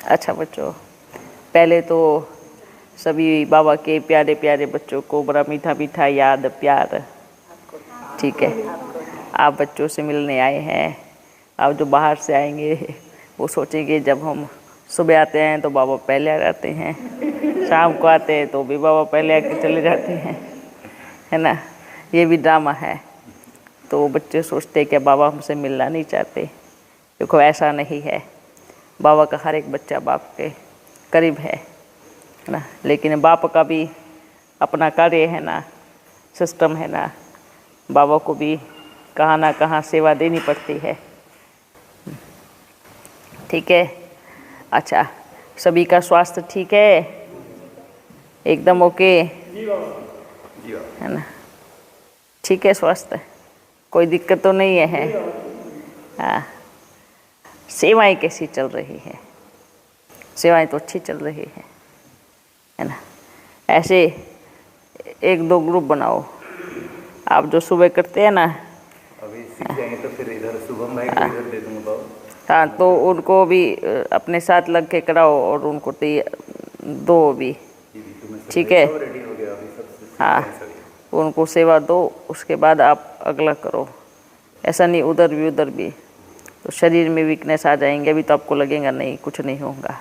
अच्छा बच्चों, पहले तो सभी बाबा के प्यारे प्यारे बच्चों को बड़ा मीठा मीठा याद प्यार। ठीक है, आप बच्चों से मिलने आए हैं। आप जो बाहर से आएंगे वो सोचेंगे जब हम सुबह आते हैं तो बाबा पहले आ जाते हैं, शाम को आते हैं तो भी बाबा पहले आके चले जाते हैं, है ना। ये भी ड्रामा है। तो बच्चे सोचते हैं कि बाबा हमसे मिलना नहीं चाहते। देखो ऐसा नहीं है, बाबा का हर एक बच्चा बाप के करीब है ना। लेकिन बाप का भी अपना कार्य है ना, सिस्टम है ना। बाबा को भी कहाँ ना कहाँ सेवा देनी पड़ती है। ठीक है। अच्छा, सभी का स्वास्थ्य ठीक है, एकदम ओके है ना। ठीक है, स्वास्थ्य कोई दिक्कत तो नहीं है। हाँ, सेवाएं कैसी चल रही है? सेवाएं तो अच्छी चल रही है ना। ऐसे एक दो ग्रुप बनाओ, आप जो सुबह करते हैं ना। अभी सीख जाएंगे तो फिर इधर शुभम भाई को इधर दे दूंगा बाबू। हाँ, तो उनको भी अपने साथ लग के कराओ और उनको दो भी। ठीक है, हाँ, उनको सेवा दो, उसके बाद आप अगला करो। ऐसा नहीं उधर भी, तो शरीर में वीकनेस आ जाएंगे। अभी तो आपको लगेगा नहीं कुछ नहीं होगा,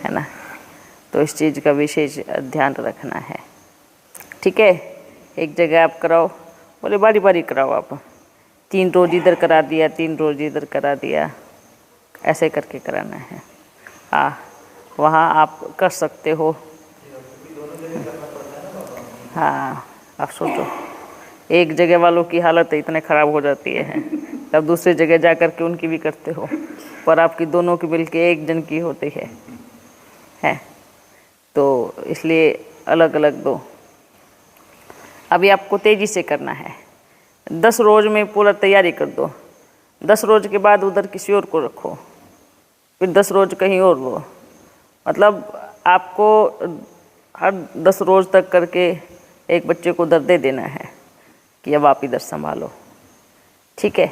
है ना। तो इस चीज़ का विशेष ध्यान रखना है। ठीक है, एक जगह आप कराओ, बोले बारी बारी कराओ। आप 3 रोज़ इधर करा दिया, 3 रोज़ इधर करा दिया, ऐसे करके कराना है। हाँ, वहाँ आप कर सकते हो। हाँ, आप सोचो, एक जगह वालों की हालत इतने ख़राब हो जाती है, तब दूसरी जगह जा कर के उनकी भी करते हो, पर आपकी दोनों की मिल के एक जन की होती है। तो इसलिए अलग अलग दो। अभी आपको तेज़ी से करना है। 10 रोज़ में पूरा तैयारी कर दो। 10 रोज़ के बाद उधर किसी और को रखो, फिर 10 रोज़ कहीं और वो। मतलब आपको हर 10 रोज़ तक करके एक बच्चे को उधर दे देना है कि अब आप इधर संभालो। ठीक है,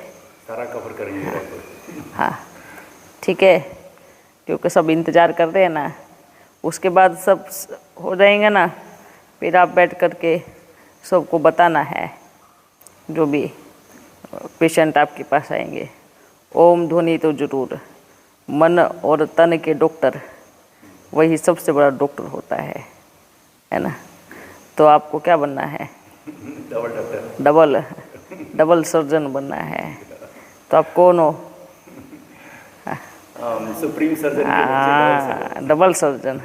सारा कवर करेंगे। हाँ ठीक है, क्योंकि सब इंतज़ार कर रहे हैं ना। उसके बाद सब हो जाएंगे ना, फिर आप बैठ कर के सबको बताना है, जो भी पेशेंट आपके पास आएंगे। ओम ध्वनि तो जरूर, मन और तन के डॉक्टर वही सबसे बड़ा डॉक्टर होता है ना। तो आपको क्या बनना है? डबल डॉक्टर, डबल सर्जन बनना है। तो आप कौन हो? Supreme surgeon. Double surgeon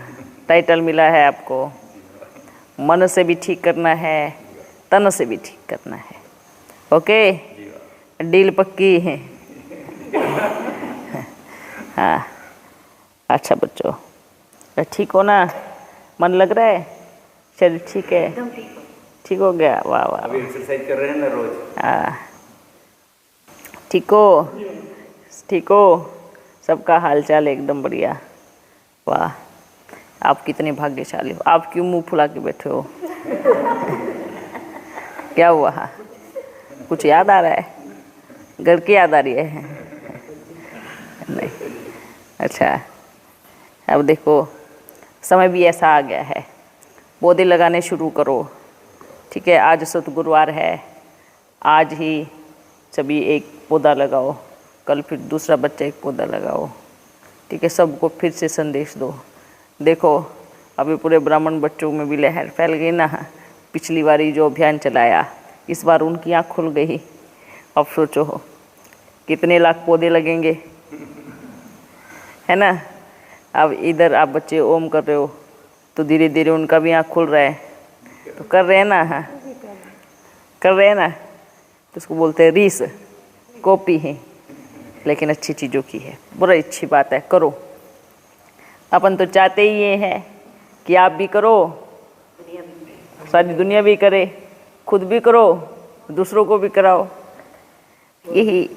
title मिला है आपको। मन से भी ठीक करना है, तन से भी ठीक करना है। ओके, डील पक्की है। हाँ, अच्छा बच्चों, ठीक हो ना? मन लग रहा है? शरीर ठीक है? ठीक हो गया? वाह वाह। अभी एक्सरसाइज कर रहे हैं ना रोज? हाँ, ठीक हो? सबका हालचाल एकदम बढ़िया। वाह, आप कितने भाग्यशाली हो। आप क्यों मुंह फुला के बैठे हो? क्या हुआ? कुछ याद आ रहा है? घर की याद आ रही है? नहीं, अच्छा। अब देखो, समय भी ऐसा आ गया है, पौधे लगाने शुरू करो। ठीक है, आज सतगुरुवार है, आज ही सभी एक पौधा लगाओ, कल फिर दूसरा बच्चा एक पौधा लगाओ। ठीक है, सबको फिर से संदेश दो। देखो, अभी पूरे ब्राह्मण बच्चों में भी लहर फैल गई ना। पिछली बारी जो अभियान चलाया, इस बार उनकी आँख खुल गई। अब सोचो कितने लाख पौधे लगेंगे, है ना। अब इधर आप बच्चे ओम कर रहे हो, तो धीरे धीरे उनका भी आँख खुल रहा है। तो कर रहे हैं ना? हाँ, कर रहे हैं ना। तो उसको बोलते हैं रीस, कॉपी है, लेकिन अच्छी चीज़ों की है। बुरा अच्छी बात है, करो। अपन तो चाहते ही ये हैं कि आप भी करो, सारी दुनिया भी करे, खुद भी करो, दूसरों को भी कराओ। यही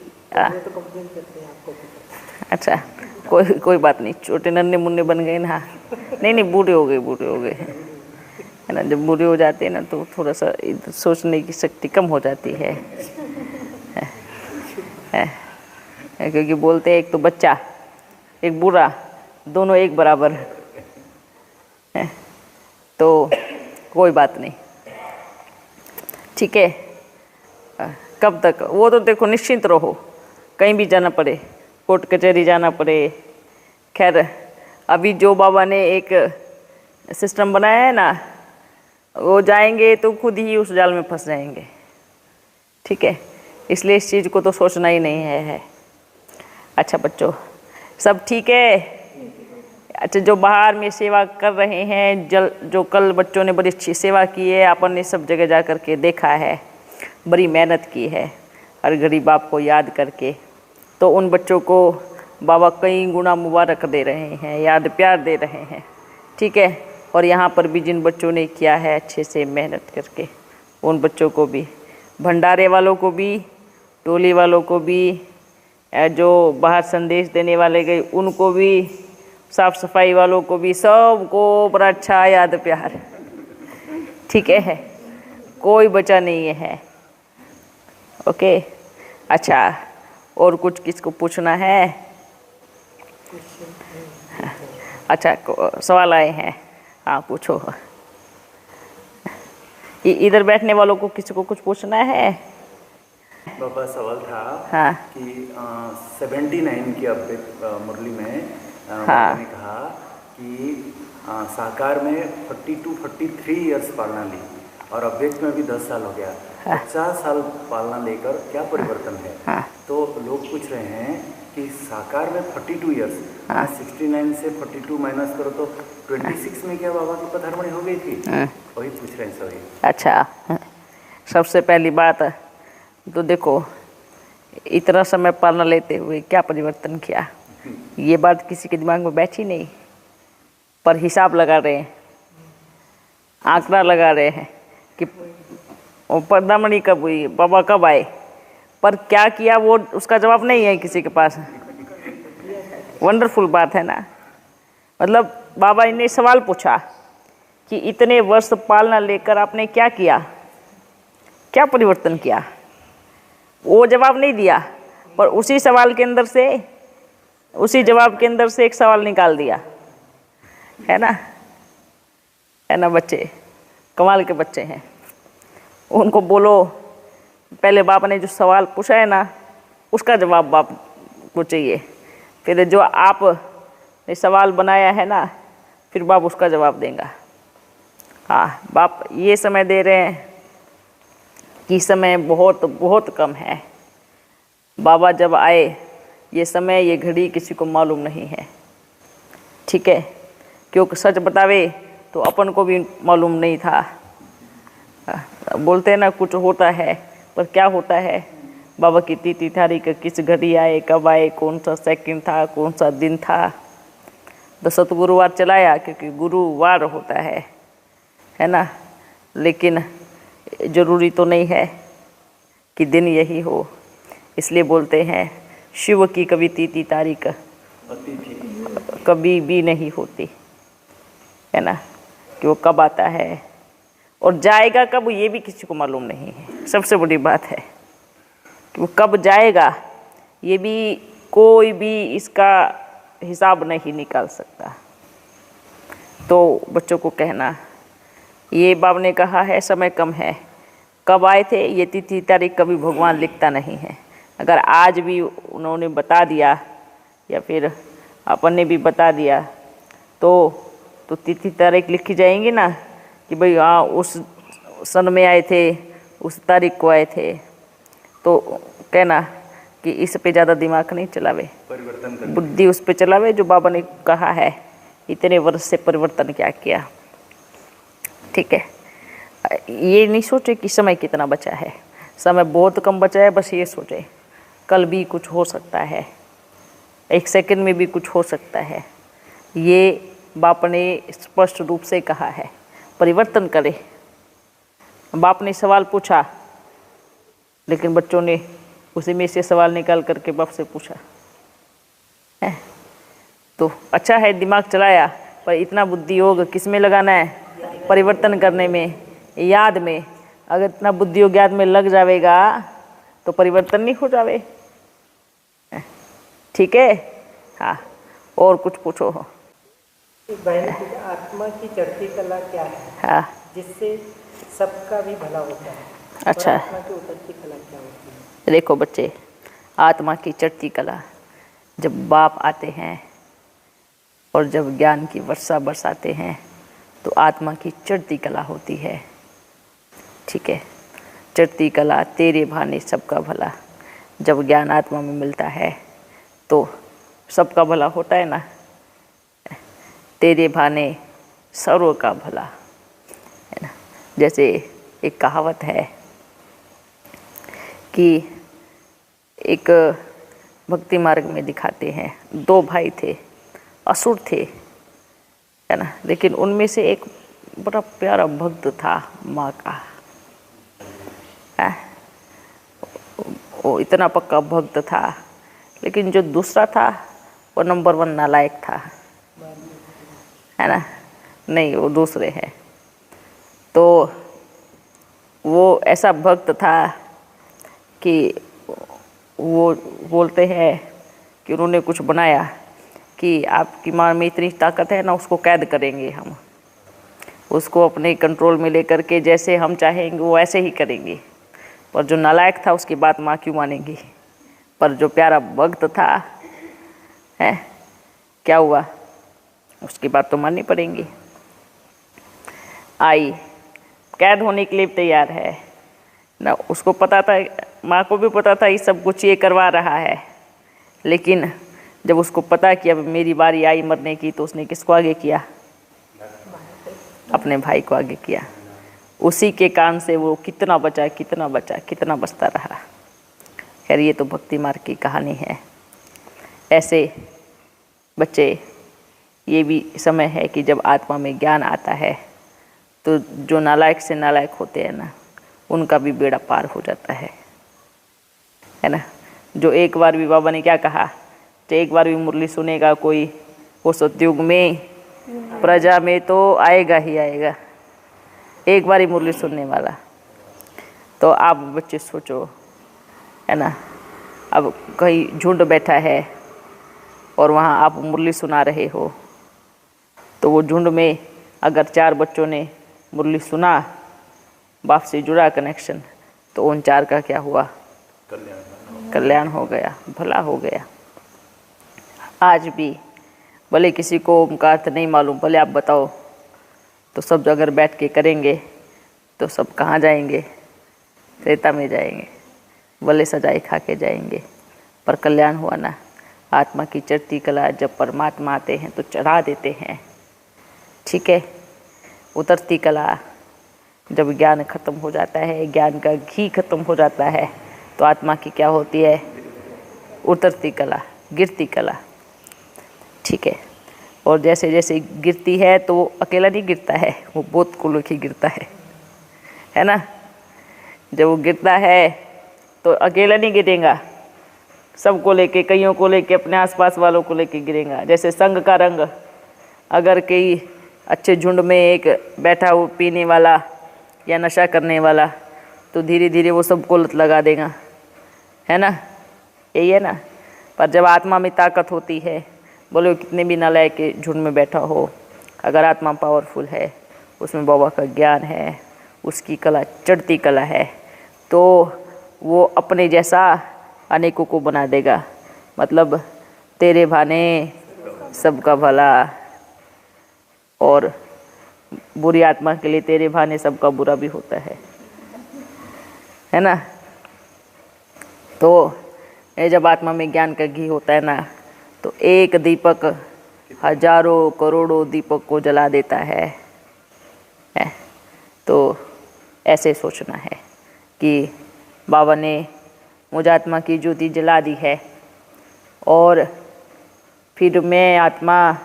अच्छा, कोई बात नहीं, छोटे नन्हे मुन्ने बन गए ना। नहीं, बूढ़े हो गए है ना। जब बूढ़े हो जाते हैं ना, तो थोड़ा सा सोचने की शक्ति कम हो जाती है। क्योंकि बोलते हैं एक तो बच्चा, एक बूढ़ा, दोनों एक बराबर हैं, तो कोई बात नहीं, ठीक है। कब तक, वो तो देखो निश्चिंत रहो, कहीं भी जाना पड़े, कोर्ट कचहरी जाना पड़े, खैर अभी जो बाबा ने एक सिस्टम बनाया है ना, वो जाएंगे तो खुद ही उस जाल में फंस जाएंगे, ठीक है। इसलिए इस चीज़ को तो सोचना ही नहीं है। अच्छा बच्चों, सब ठीक है? अच्छा, जो बाहर में सेवा कर रहे हैं, जो कल बच्चों ने बड़ी अच्छी सेवा की है, अपन ने सब जगह जा कर के देखा है, बड़ी मेहनत की है हर घड़ी बाप को याद करके, तो उन बच्चों को बाबा कई गुना मुबारक दे रहे हैं, याद प्यार दे रहे हैं, ठीक है। और यहाँ पर भी जिन बच्चों ने किया है अच्छे से मेहनत करके, उन बच्चों को भी, भंडारे वालों को भी, टोली वालों को भी, जो बाहर संदेश देने वाले गए उनको भी, साफ सफाई वालों को भी, सबको बड़ा अच्छा याद प्यार, ठीक है, कोई बचा नहीं है। ओके, अच्छा, और कुछ किसको पूछना है? अच्छा, सवाल आए हैं, हाँ पूछो। इधर बैठने वालों को किसी को कुछ पूछना है? बाबा सवाल था हाँ कि 79 की अपडेट मुरली में हाँ। बाबा ने कहा कि साकार में 42-43 इयर्स पालना ली और अव्यक्त में भी 10 साल हो गया, 50 साल पालना लेकर क्या परिवर्तन है? हाँ। तो लोग पूछ रहे हैं कि साकार में 42 इयर्स, 69 से 42 माइनस करो तो 26 में क्या बाबा की पधरामणी हो गई थी? वही पूछ रहे हैं सभी। अच्छा, सबसे पहली बात तो देखो, इतना समय पालना लेते हुए क्या परिवर्तन किया, ये बात किसी के दिमाग में बैठी नहीं, पर हिसाब लगा रहे हैं, आंकड़ा लगा रहे हैं कि पधरामणी कब हुई, बाबा कब आए, पर क्या किया वो उसका जवाब नहीं है किसी के पास। वंडरफुल बात है ना, मतलब बाबा ने सवाल पूछा कि इतने वर्ष पालना लेकर आपने क्या किया, क्या परिवर्तन किया, वो जवाब नहीं दिया, पर उसी सवाल के अंदर से, उसी जवाब के अंदर से एक सवाल निकाल दिया, है ना, है ना। बच्चे कमाल के बच्चे हैं, उनको बोलो पहले बाप ने जो सवाल पूछा है ना, उसका जवाब बाप को चाहिए, फिर जो आप ने सवाल बनाया है ना, फिर बाप उसका जवाब देगा। हाँ, बाप ये समय दे रहे हैं कि समय बहुत बहुत कम है। बाबा जब आए, ये समय, ये घड़ी किसी को मालूम नहीं है, ठीक है, क्योंकि सच बतावे तो अपन को भी मालूम नहीं था। बोलते हैं ना कुछ होता है, पर क्या होता है, बाबा की तिथि तारीख, किस घड़ी आए, कब आए, कौन सा सेकंड था, कौन सा दिन था, तो सतगुरुवार चलाया क्योंकि गुरुवार होता है ना, लेकिन ज़रूरी तो नहीं है कि दिन यही हो, इसलिए बोलते हैं शिव की कभी तिथि तारीख कभी भी नहीं होती, है ना, कि वो कब आता है और जाएगा कब, ये भी किसी को मालूम नहीं है। सबसे बड़ी बात है कि वो कब जाएगा, ये भी कोई भी इसका हिसाब नहीं निकाल सकता। तो बच्चों को कहना, ये बाब ने कहा है समय कम है, कब आए थे ये तिथि तारीख कभी भगवान लिखता नहीं है। अगर आज भी उन्होंने बता दिया या फिर अपन ने भी बता दिया तो तिथि तारीख लिखी जाएंगी ना, कि भाई हाँ उस सन में आए थे, उस तारीख को आए थे, तो कहना कि इस पे ज़्यादा दिमाग नहीं चलावे, बुद्धि उस पे चलावे जो बाबा ने कहा है, इतने वर्ष से परिवर्तन क्या किया, ठीक है। ये नहीं सोचे कि समय कितना बचा है, समय बहुत कम बचा है, बस ये सोचे कल भी कुछ हो सकता है, एक सेकंड में भी कुछ हो सकता है। ये बाप ने स्पष्ट रूप से कहा है, परिवर्तन करे। बाप ने सवाल पूछा, लेकिन बच्चों ने उसी में से सवाल निकाल करके बाप से पूछा है, तो अच्छा है दिमाग चलाया, पर इतना बुद्धि योग किस में लगाना है, परिवर्तन करने में, याद में। अगर इतना बुद्धि योग याद में लग जाएगा तो परिवर्तन नहीं हो जावे, ठीक है। हाँ, और कुछ पूछो। बहन की आत्मा की चढ़ती कला क्या है हाँ जिससे सबका भी भला होता है? अच्छा। और आत्मा की उतरती कला क्या होती है? देखो बच्चे, आत्मा की चढ़ती कला जब बाप आते हैं और जब ज्ञान की वर्षा बरसाते हैं तो आत्मा की चढ़ती कला होती है। ठीक है, चढ़ती कला तेरे भाने सबका भला। जब ज्ञान आत्मा में मिलता है तो सबका भला होता है ना। तेरे भाने सर्व का भला, है ना। जैसे एक कहावत है कि एक भक्ति मार्ग में दिखाते हैं, दो भाई थे, असुर थे, है ना। लेकिन उनमें से एक बड़ा प्यारा भक्त था माँ का, है। वो इतना पक्का भक्त था, लेकिन जो दूसरा था वो नंबर 1 नालायक था, है ना। नहीं, वो दूसरे हैं। तो वो ऐसा भक्त था कि वो बोलते हैं कि उन्होंने कुछ बनाया कि आपकी माँ में इतनी ताकत है ना, उसको कैद करेंगे हम, उसको अपने कंट्रोल में लेकर के जैसे हम चाहेंगे वो ऐसे ही करेंगे। पर जो नालायक था उसकी बात माँ क्यों मानेंगी। पर जो प्यारा भक्त था, है, क्या हुआ, उसकी बात तो माननी पड़ेगी। आई, कैद होने के लिए तैयार है ना। उसको पता था, माँ को भी पता था ये सब कुछ ये करवा रहा है, लेकिन जब उसको पता कि अब मेरी बारी आई मरने की, तो उसने किसको आगे किया, अपने भाई को आगे किया। उसी के कान से वो कितना बचा, कितना बचा, कितना बचता रहा। खैर, ये तो भक्ति मार्ग की कहानी है। ऐसे बच्चे, ये भी समय है कि जब आत्मा में ज्ञान आता है तो जो नालायक से नालायक होते हैं ना, उनका भी बेड़ा पार हो जाता है ना। जो एक बार भी, बाबा ने क्या कहा, जो एक बार भी मुरली सुनेगा कोई, वो सतयुग में प्रजा में तो आएगा ही आएगा, एक बार ही मुरली सुनने वाला। तो आप बच्चे सोचो, है ना, अब कहीं झुंड बैठा है और वहाँ आप मुरली सुना रहे हो, तो वो झुंड में अगर 4 बच्चों ने मुरली सुना, बाप से जुड़ा कनेक्शन, तो उन 4 का क्या हुआ, कल्याण हो गया, भला हो गया। आज भी भले किसी को ओमकार अर्थ नहीं मालूम, भले आप बताओ, तो सब अगर बैठ के करेंगे तो सब कहाँ जाएंगे, त्रेता में जाएंगे, भले सजाए खा के जाएंगे, पर कल्याण हुआ ना। आत्मा की चढ़ती कला जब परमात्मा आते हैं तो चढ़ा देते हैं। ठीक है, उतरती कला जब ज्ञान खत्म हो जाता है, ज्ञान का घी खत्म हो जाता है, तो आत्मा की क्या होती है, उतरती कला, गिरती कला। ठीक है, और जैसे जैसे गिरती है तो वो अकेला नहीं गिरता है, वो बहुत को लेके गिरता है ना। जब वो गिरता है तो अकेला नहीं गिरेगा, सबको लेके, कईयों को लेके, अपने आसपास वालों को लेके गिरेगा। जैसे संग का रंग, अगर कई अच्छे झुंड में एक बैठा हो पीने वाला या नशा करने वाला, तो धीरे धीरे वो सबको लत लगा देगा, है ना, यही है ना। पर जब आत्मा में ताकत होती है, बोले कितने भी नालायक के झुंड में बैठा हो, अगर आत्मा पावरफुल है, उसमें बाबा का ज्ञान है, उसकी कला चढ़ती कला है, तो वो अपने जैसा अनेकों को बना देगा। मतलब तेरे भाने सबका भला, और बुरी आत्मा के लिए तेरे भाने सबका बुरा भी होता है ना। तो ये जब आत्मा में ज्ञान का घी होता है ना, तो एक दीपक हजारों करोड़ों दीपक को जला देता है। तो ऐसे सोचना है कि बाबा ने मुझ आत्मा की ज्योति जला दी है, और फिर मैं आत्मा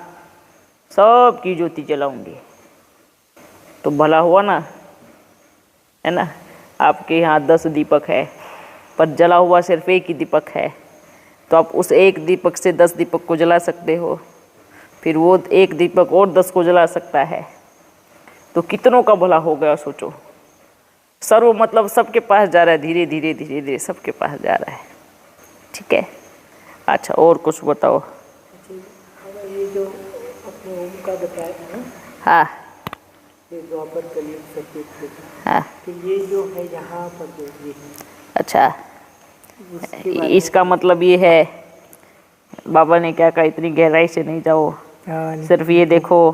सब की ज्योति जलाऊंगी, तो भला हुआ ना, है ना। आपके यहाँ 10 दीपक है, पर जला हुआ सिर्फ एक ही दीपक है, तो आप उस एक दीपक से 10 दीपक को जला सकते हो, फिर वो एक दीपक और 10 को जला सकता है, तो कितनों का भला हो गया सोचो। सर्व मतलब सबके पास जा रहा है, धीरे धीरे धीरे धीरे सबके पास जा रहा है। ठीक है, अच्छा और कुछ बताओ। ये जो अपने ओम का बताया ना, हाँ ये द्वापर कलयुग सतयुग हाँ। तो ये जो है यहाँ पर जो ये अच्छा, उसके बारे में इसका मतलब ये है, बाबा ने क्या कहा, इतनी गहराई से नहीं जाओ, हाँ, सिर्फ ये देखो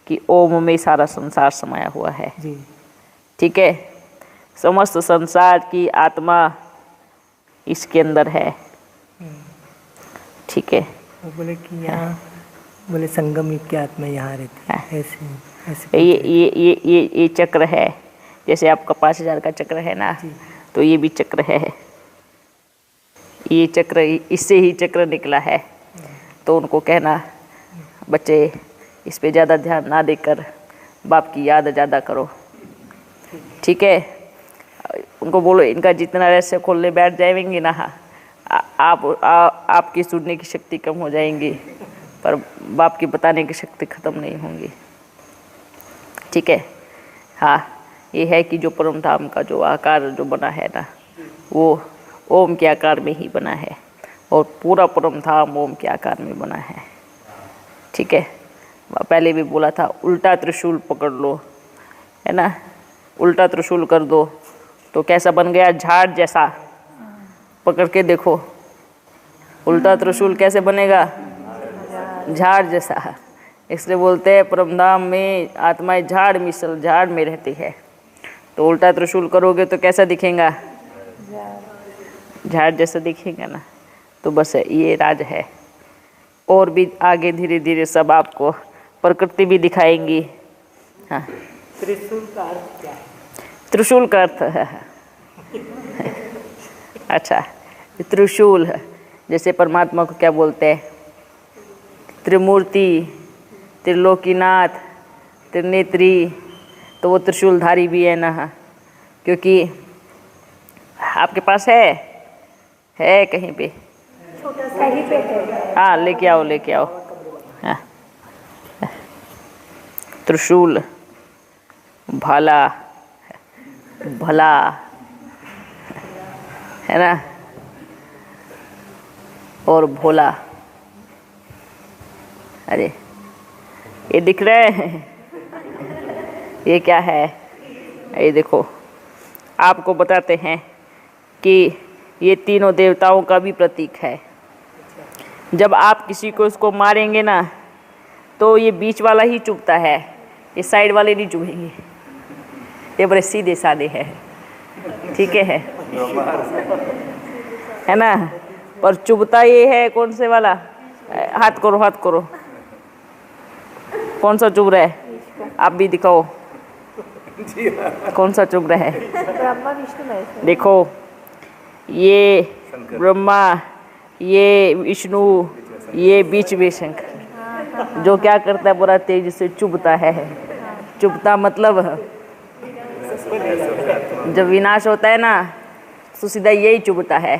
कि ओम में सारा संसार समाया हुआ है। जी ठीक है, समस्त संसार की आत्मा इसके अंदर है। ठीक है, वो बोले कि यहाँ बोले संगम युग की आत्मा यहाँ रहती है, ऐसे ऐसे ये चक्र है, जैसे आपका 5000 का चक्र है ना, तो ये भी चक्र है। ये चक्र, इससे ही चक्र निकला है। तो उनको कहना, बच्चे इस पे ज़्यादा ध्यान ना देकर बाप की याद ज़्यादा करो। ठीक है, उनको बोलो इनका जितना रहस्य खोलने बैठ जाएंगे ना, आपकी सुनने की शक्ति कम हो जाएंगी, पर बाप की बताने की शक्ति ख़त्म नहीं होंगी। ठीक है, हाँ, ये है कि जो परम धाम का जो आकार जो बना है ना, वो ओम के आकार में ही बना है, और पूरा परम धाम ओम के आकार में बना है। ठीक है, पहले भी बोला था, उल्टा त्रिशूल पकड़ लो, है ना, उल्टा त्रिशूल कर दो तो कैसा बन गया, झाड़ जैसा। पकड़ के देखो, उल्टा त्रिशूल कैसे बनेगा, झाड़ जैसा। इसलिए बोलते हैं परमधाम में आत्माएं झाड़ मिसल झाड़ में रहती है। तो उल्टा त्रिशूल करोगे तो कैसा दिखेगा, झाड़ जैसा दिखेगा ना। तो बस ये राज है। और भी आगे धीरे धीरे सब आपको प्रकृति भी दिखाएंगी। हाँ, त्रिशूल का अर्थ क्या है? त्रिशूल का अर्थ है अच्छा, त्रिशूल है, जैसे परमात्मा को क्या बोलते हैं, त्रिमूर्ति, त्रिलोकीनाथ, त्रिनेत्री, तो वो त्रिशूलधारी भी है ना। क्योंकि आपके पास है कहीं पे, हाँ लेके आओ। हाँ, त्रिशूल, भाला, भला, है ना, और भोला। अरे ये दिख रहे हैं, ये क्या है, ये देखो, आपको बताते हैं कि ये तीनों देवताओं का भी प्रतीक है। जब आप किसी को इसको मारेंगे ना, तो ये बीच वाला ही चुभता है, ये साइड वाले नहीं चुभेंगे। ये बड़े सीधे साधे हैं, ठीक है ना। पर चुभता ये है कौन से वाला, हाथ करो, कौन सा चुभ रहा है, आप भी दिखाओ कौन सा चुभ रहा है। ब्रह्मा विष्णु महेश। देखो, ये ब्रह्मा, ये विष्णु, ये बीच में शंकर, जो क्या करता है, बड़ा तेज से चुभता है। चुभता मतलब जब विनाश होता है ना, तो सीधा यही चुभता है।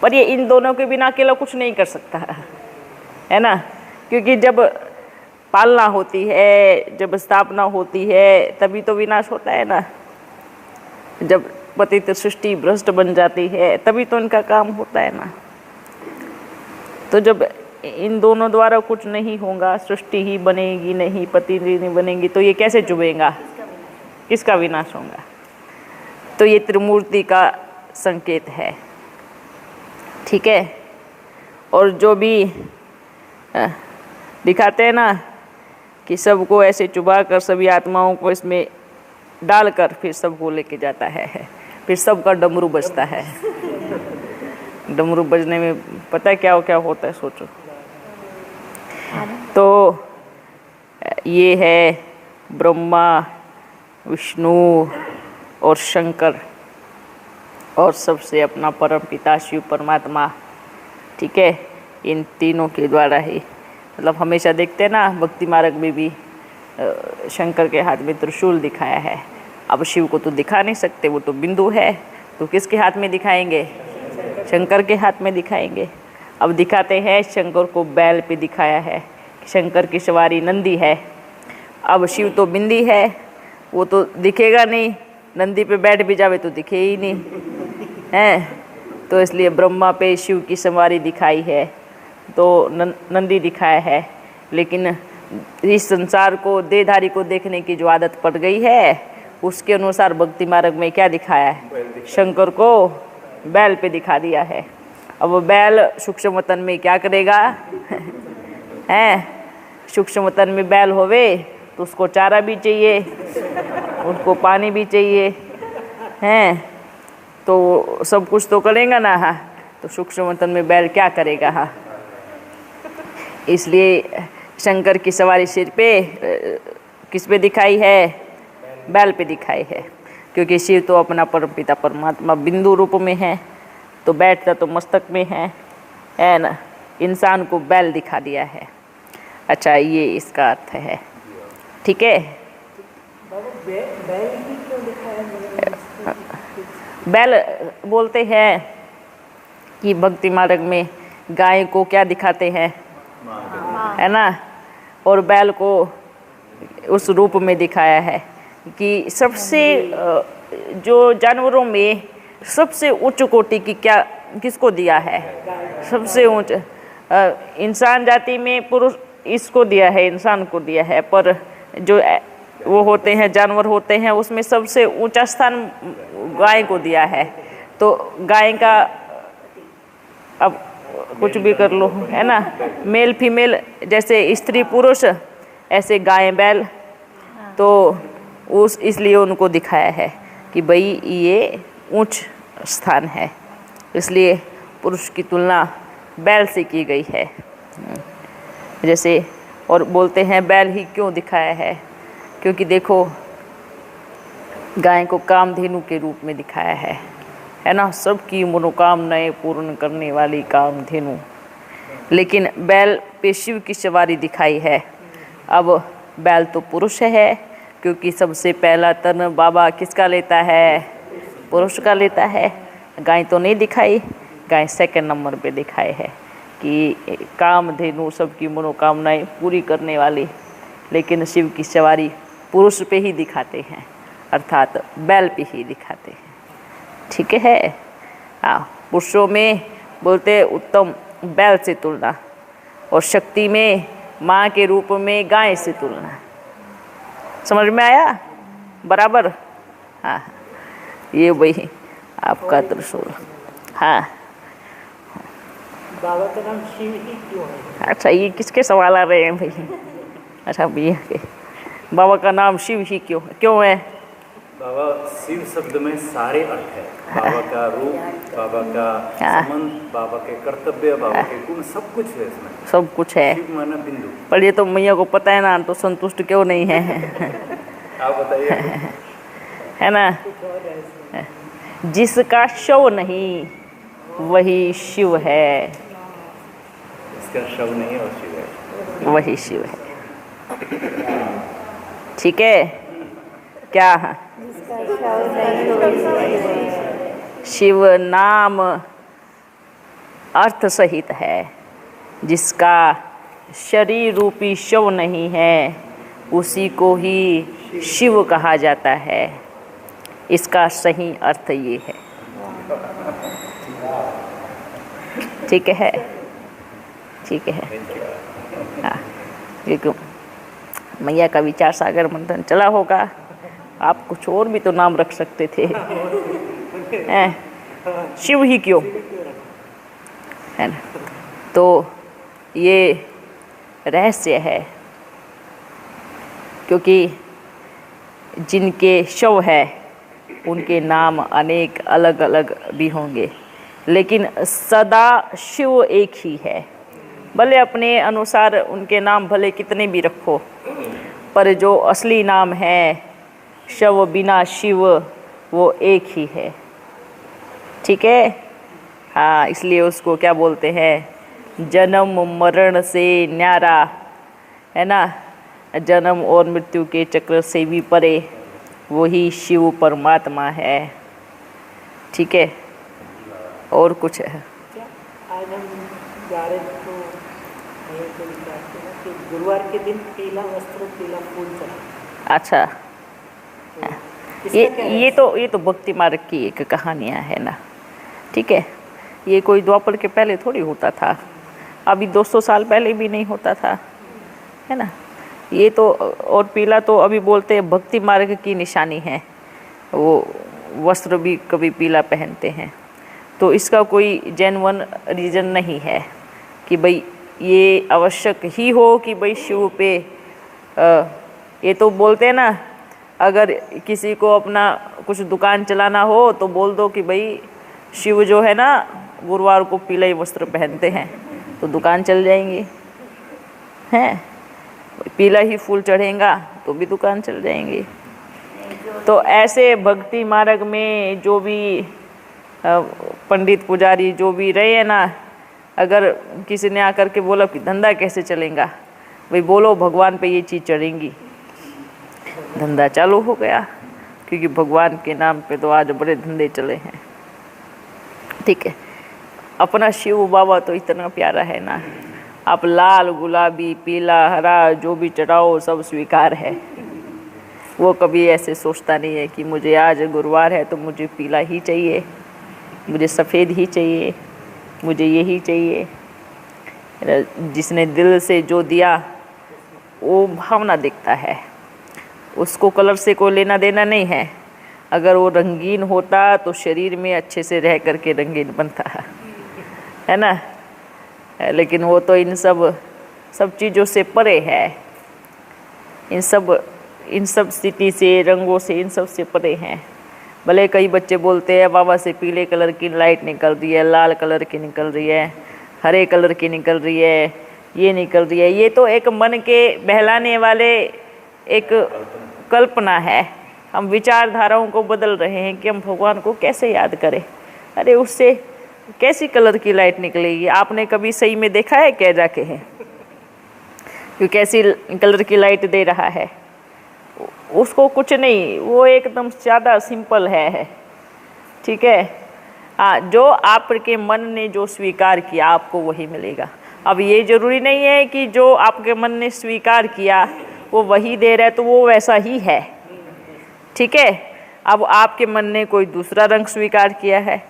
पर ये इन दोनों के बिना अकेला कुछ नहीं कर सकता है ना। क्योंकि जब पालना होती है, जब स्थापना होती है, तभी तो विनाश होता है ना। जब पतित सृष्टि भ्रष्ट बन जाती है, तभी तो इनका काम होता है ना। तो जब इन दोनों द्वारा कुछ नहीं होगा, सृष्टि ही बनेगी नहीं, पति नहीं बनेगी, तो ये कैसे चुभेगा, किसका विनाश होगा। तो ये त्रिमूर्ति का संकेत है, ठीक है। और जो भी दिखाते हैं ना कि सबको ऐसे चुबा कर सभी आत्माओं को इसमें डालकर फिर सबको लेके जाता है, फिर सबका डमरू बजता है। डमरू बजने में पता है क्या होता है, सोचो। तो ये है ब्रह्मा, विष्णु और शंकर, और सबसे अपना परम पिता शिव परमात्मा, ठीक है। इन तीनों के द्वारा ही, मतलब हमेशा देखते हैं ना भक्ति मार्ग में भी शंकर के हाथ में त्रिशूल दिखाया है। अब शिव को तो दिखा नहीं सकते, वो तो बिंदु है, तो किसके हाथ में दिखाएंगे, शंकर के हाथ में दिखाएंगे। अब दिखाते हैं शंकर को बैल पे दिखाया है, शंकर की सवारी नंदी है। अब शिव तो बिंदी है, वो तो दिखेगा नहीं, नंदी पे बैठ भी जावे तो दिखे ही नहीं है। तो इसलिए ब्रह्मा पे शिव की सवारी दिखाई है, तो नंदी दिखाया है। लेकिन इस संसार को, देहधारी को देखने की जो आदत पड़ गई है, उसके अनुसार भक्ति मार्ग में क्या दिखाया है? शंकर को बैल पे दिखा दिया है। अब वो बैल सूक्ष्म वतन में क्या करेगा? हैं, सूक्ष्म वतन में बैल होवे तो उसको चारा भी चाहिए, उसको पानी भी चाहिए, हैं, तो सब कुछ तो करेगा ना। हाँ, तो सूक्ष्म वतन में बैल क्या करेगा? हाँ, इसलिए शंकर की सवारी सिर पे किस पे दिखाई है? बैल पे दिखाई है, क्योंकि शिव तो अपना परमपिता परमात्मा बिंदु रूप में है, तो बैठता तो मस्तक में है ना। इंसान को बैल दिखा दिया है। अच्छा, ये इसका अर्थ है, ठीक है। बैल बोलते हैं कि भक्ति मार्ग में गाय को क्या दिखाते हैं? है ना, और बैल को उस रूप में दिखाया है कि सबसे जो जानवरों में सबसे उच्च कोटि की क्या किसको दिया है? सबसे उच्च इंसान जाति में पुरुष इसको दिया है, इंसान को दिया है, पर जो वो होते हैं जानवर होते हैं उसमें सबसे ऊंचा स्थान गाय को दिया है। तो गाय का अब कुछ भी कर लो, है ना, मेल फीमेल, जैसे स्त्री पुरुष ऐसे गाय बैल, तो उस इसलिए उनको दिखाया है कि भाई ये उच्च स्थान है, इसलिए पुरुष की तुलना बैल से की गई है। जैसे और बोलते हैं बैल ही क्यों दिखाया है? क्योंकि देखो गाय को कामधेनु के रूप में दिखाया है ना, सबकी मनोकामनाएं पूर्ण करने वाली कामधेनु। लेकिन बैल पे शिव की सवारी दिखाई है। अब बैल तो पुरुष है, क्योंकि सबसे पहला तन बाबा किसका लेता है? पुरुष का लेता है। गाय तो नहीं दिखाई, गाय सेकंड नंबर पे दिखाए है कि कामधेनु सबकी मनोकामनाएं पूरी करने वाली। लेकिन शिव की सवारी पुरुष पे ही दिखाते हैं, अर्थात बैल पे ही दिखाते हैं, ठीक है। हाँ, पुरुषों में बोलते उत्तम बैल से तुलना, और शक्ति में माँ के रूप में गाय से तुलना। समझ में आया? बराबर। हाँ, ये वही आपका त्रिशूल। हाँ, बाबा का नाम शिव ही क्यों है? अच्छा, ये किसके सवाल आ रहे हैं भाई? अच्छा भैया के, बाबा का नाम शिव ही क्यों है? बाबा शिव शब्द में सारे अर्थ है। बाबा का रूप, बाबा का संबंध, बाबा के कर्तव्य, बाबा के गुण, सब कुछ है इसमें। सब कुछ है, शिव माना बिंदु। पर ये तो मैया को पता है ना, तो संतुष्ट क्यों नहीं है? आप बताइए। है ना, जिसका शव नहीं वही शिव है। इसका शव नहीं है, वो शिव है। वही शिव है, ठीक है। क्या? शिव नाम अर्थ सहित है। जिसका शरीर रूपी शव नहीं है उसी को ही शिव कहा जाता है। इसका सही अर्थ ये है, ठीक है, ठीक है। हाँ, क्योंकि मैया का विचार सागर मंथन चला होगा, आप कुछ और भी तो नाम रख सकते थे। शिव ही क्यों, है ना। तो ये रहस्य है, क्योंकि जिनके शव है उनके नाम अनेक अलग अलग भी होंगे, लेकिन सदा शिव एक ही है। भले अपने अनुसार उनके नाम भले कितने भी रखो, पर जो असली नाम है शव बिना शिव वो एक ही है, ठीक है। हाँ, इसलिए उसको क्या बोलते हैं? जन्म मरण से न्यारा, है ना, जन्म और मृत्यु के चक्र से भी परे वही शिव परमात्मा है, ठीक है। और कुछ है? आज हम जा रहे तो ये तो विचारते हैं कि गुरुवार के दिन पीला वस्त्र पीला फूल चढ़ा। अच्छा, ये तो भक्ति मार्ग की एक कहानियाँ है ना, ठीक है। ये कोई द्वापर के पहले थोड़ी होता था, अभी 200 साल पहले भी नहीं होता था, है ना। ये तो और पीला तो अभी बोलते हैं भक्ति मार्ग की निशानी है, वो वस्त्र भी कभी पीला पहनते हैं। तो इसका कोई जेन्युइन रीज़न नहीं है कि भाई ये आवश्यक ही हो कि भाई शिव पे ये तो बोलते हैं ना, अगर किसी को अपना कुछ दुकान चलाना हो तो बोल दो कि भाई शिव जो है ना गुरुवार को पीला ही वस्त्र पहनते हैं, तो दुकान चल जाएंगी, हैं। पीला ही फूल चढ़ेगा तो भी दुकान चल जाएंगी। तो ऐसे भक्ति मार्ग में जो भी पंडित पुजारी जो भी रहे हैं ना, अगर किसी ने आकर के बोला कि धंधा कैसे चलेगा, भाई बोलो भगवान पे ये चीज़ चढ़ेंगी, धंधा चालू हो गया। क्योंकि भगवान के नाम पे तो आज बड़े धंधे चले हैं, ठीक है। अपना शिव बाबा तो इतना प्यारा है ना, आप लाल गुलाबी पीला हरा जो भी चढ़ाओ सब स्वीकार है। वो कभी ऐसे सोचता नहीं है कि मुझे आज गुरुवार है तो मुझे पीला ही चाहिए, मुझे सफ़ेद ही चाहिए, मुझे यही चाहिए। जिसने दिल से जो दिया वो भावना दिखता है, उसको कलर से कोई लेना देना नहीं है। अगर वो रंगीन होता तो शरीर में अच्छे से रह करके रंगीन बनता है ना। लेकिन वो तो इन सब चीज़ों से परे है, इन सब स्थिति से, रंगों से, इन सब से परे हैं। भले कई बच्चे बोलते हैं बाबा से पीले कलर की लाइट निकल रही है, लाल कलर की निकल रही है, हरे कलर की निकल रही है, ये निकल रही है। ये तो एक मन के बहलाने वाले एक कल्पना है। हम विचारधाराओं को बदल रहे हैं कि हम भगवान को कैसे याद करें। अरे उससे कैसी कलर की लाइट निकलेगी? आपने कभी सही में देखा है क्या जाके है कि कैसी कलर की लाइट दे रहा है? उसको कुछ नहीं, वो एकदम ज़्यादा सिंपल है, ठीक है। हाँ, जो आपके मन ने जो स्वीकार किया आपको वही मिलेगा। अब ये ज़रूरी नहीं है कि जो आपके मन ने स्वीकार किया वो वही दे रहा है तो वो वैसा ही है, ठीक है। अब आपके मन ने कोई दूसरा रंग स्वीकार किया है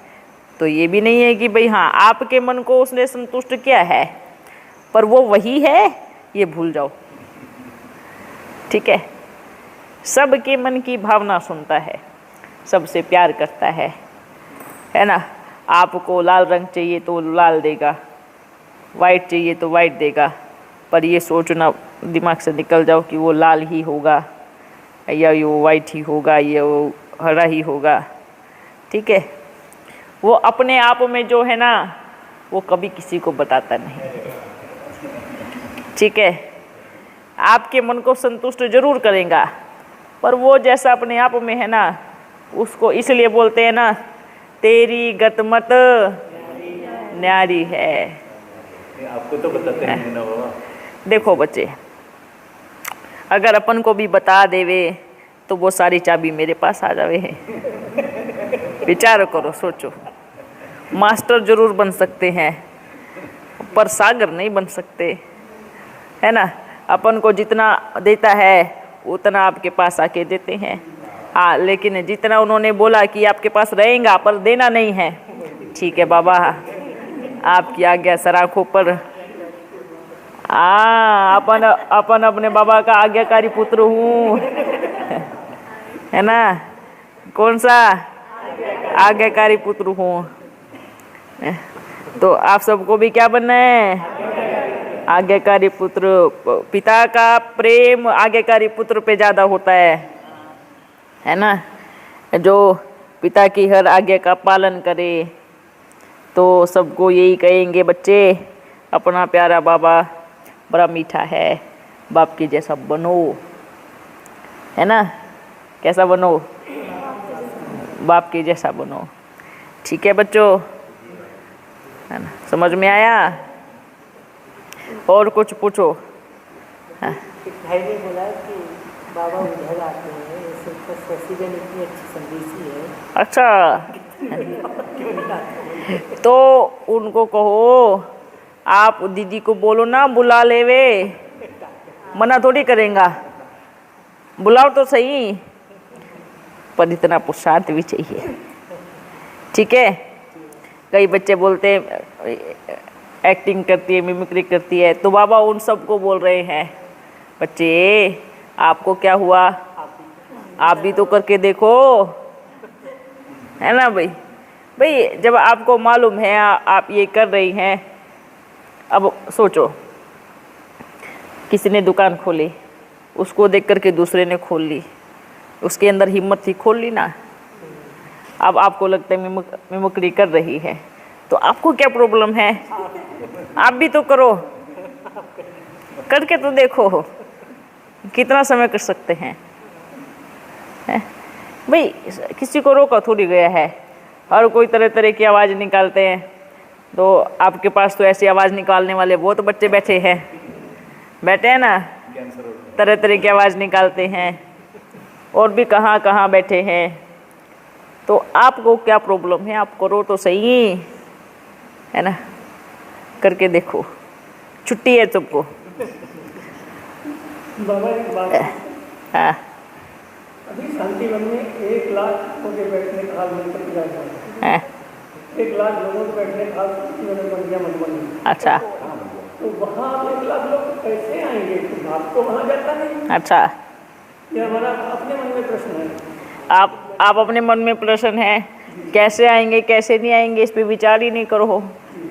तो ये भी नहीं है कि भाई हाँ आपके मन को उसने संतुष्ट किया है पर वो वही है, ये भूल जाओ, ठीक है। सबके मन की भावना सुनता है, सबसे प्यार करता है ना। आपको लाल रंग चाहिए तो लाल देगा, वाइट चाहिए तो वाइट देगा, पर ये सोचना दिमाग से निकल जाओ कि वो लाल ही होगा या ये वाइट ही होगा या वो हरा ही होगा, ठीक है। वो अपने आप में जो है ना वो कभी किसी को बताता नहीं, ठीक है। आपके मन को संतुष्ट जरूर करेगा पर वो जैसा अपने आप में है ना उसको इसलिए बोलते हैं ना तेरी गतमत न्यारी है। आपको तो बताते हैं ना बाबा। देखो बच्चे, अगर अपन को भी बता देवे तो वो सारी चाबी मेरे पास आ जावे है। विचार करो, सोचो। मास्टर जरूर बन सकते हैं पर सागर नहीं बन सकते, है ना। अपन को जितना देता है उतना आपके पास आके देते हैं। हाँ, लेकिन जितना उन्होंने बोला कि आपके पास रहेगा पर देना नहीं है, ठीक है बाबा, आपकी आज्ञा सराखों पर। अपन अपने बाबा का आज्ञाकारी पुत्र हूँ, है ना। कौन सा? आज्ञाकारी पुत्र हूँ। तो आप सबको भी क्या बनना है? आज्ञाकारी पुत्र। पिता का प्रेम आज्ञाकारी पुत्र पे ज़्यादा होता है ना। जो पिता की हर आज्ञा का पालन करे तो सबको यही कहेंगे बच्चे अपना प्यारा बाबा बड़ा मीठा है, बाप के जैसा बनो, है ना। कैसा बनो? बाप के जैसा बनो, ठीक है बच्चों, है ना। समझ में आया? और कुछ पूछो। हाँ। एक भाई ने बोला कि बाबा उधर आते हैं, ऐसे तो शशिबेन इतनी अच्छी संदेशी है। अच्छा, तो उनको कहो आप दीदी को बोलो ना बुला लेवे, मना थोड़ी करेंगा, बुलाओ तो सही, पर इतना पुरुषार्थ भी चाहिए, ठीक है। कई बच्चे बोलते हैं एक्टिंग करती है, मिमिक्री करती है, तो बाबा उन सबको बोल रहे हैं बच्चे आपको क्या हुआ, आप भी तो करके देखो, है ना भाई। भाई जब आपको मालूम है आप ये कर रही हैं, अब सोचो किसी ने दुकान खोली, उसको देख करके दूसरे ने खोल ली, उसके अंदर हिम्मत थी, खोल ली ना। अब आपको लगता है मिमिक्री कर रही है, तो आपको क्या प्रॉब्लम है, आप भी तो करो, करके तो देखो कितना समय कर सकते हैं, भाई किसी को रोका थोड़ी गया है। और कोई तरह तरह की आवाज़ निकालते हैं, तो आपके पास तो ऐसी आवाज़ निकालने वाले बहुत बच्चे बैठे हैं ना, तरह तरह की आवाज़ निकालते हैं, और भी कहाँ कहाँ बैठे हैं। तो आपको क्या प्रॉब्लम है, आप करो तो सही, है ना, करके देखो, छुट्टी है तुमको। बाबा एक बात, हाँ अभी शांतिवन में 1 लाख लोगों के बैठने का हाल मिलकर किया जाता है, 1 लाख लोगों के बैठने का हाल शांतिवन में बन गया मधुबनी। अच्छा, तो वहाँ 1 लाख लोग कैसे आएंगे, तो बात तो वहाँ जाता नहीं। अच्छा, ये हमारा अपने मन में प्रश्न है। आप अपने मन में प्रश्न है, कैसे आएंगे कैसे नहीं आएंगे इस पे विचार ही नहीं करो।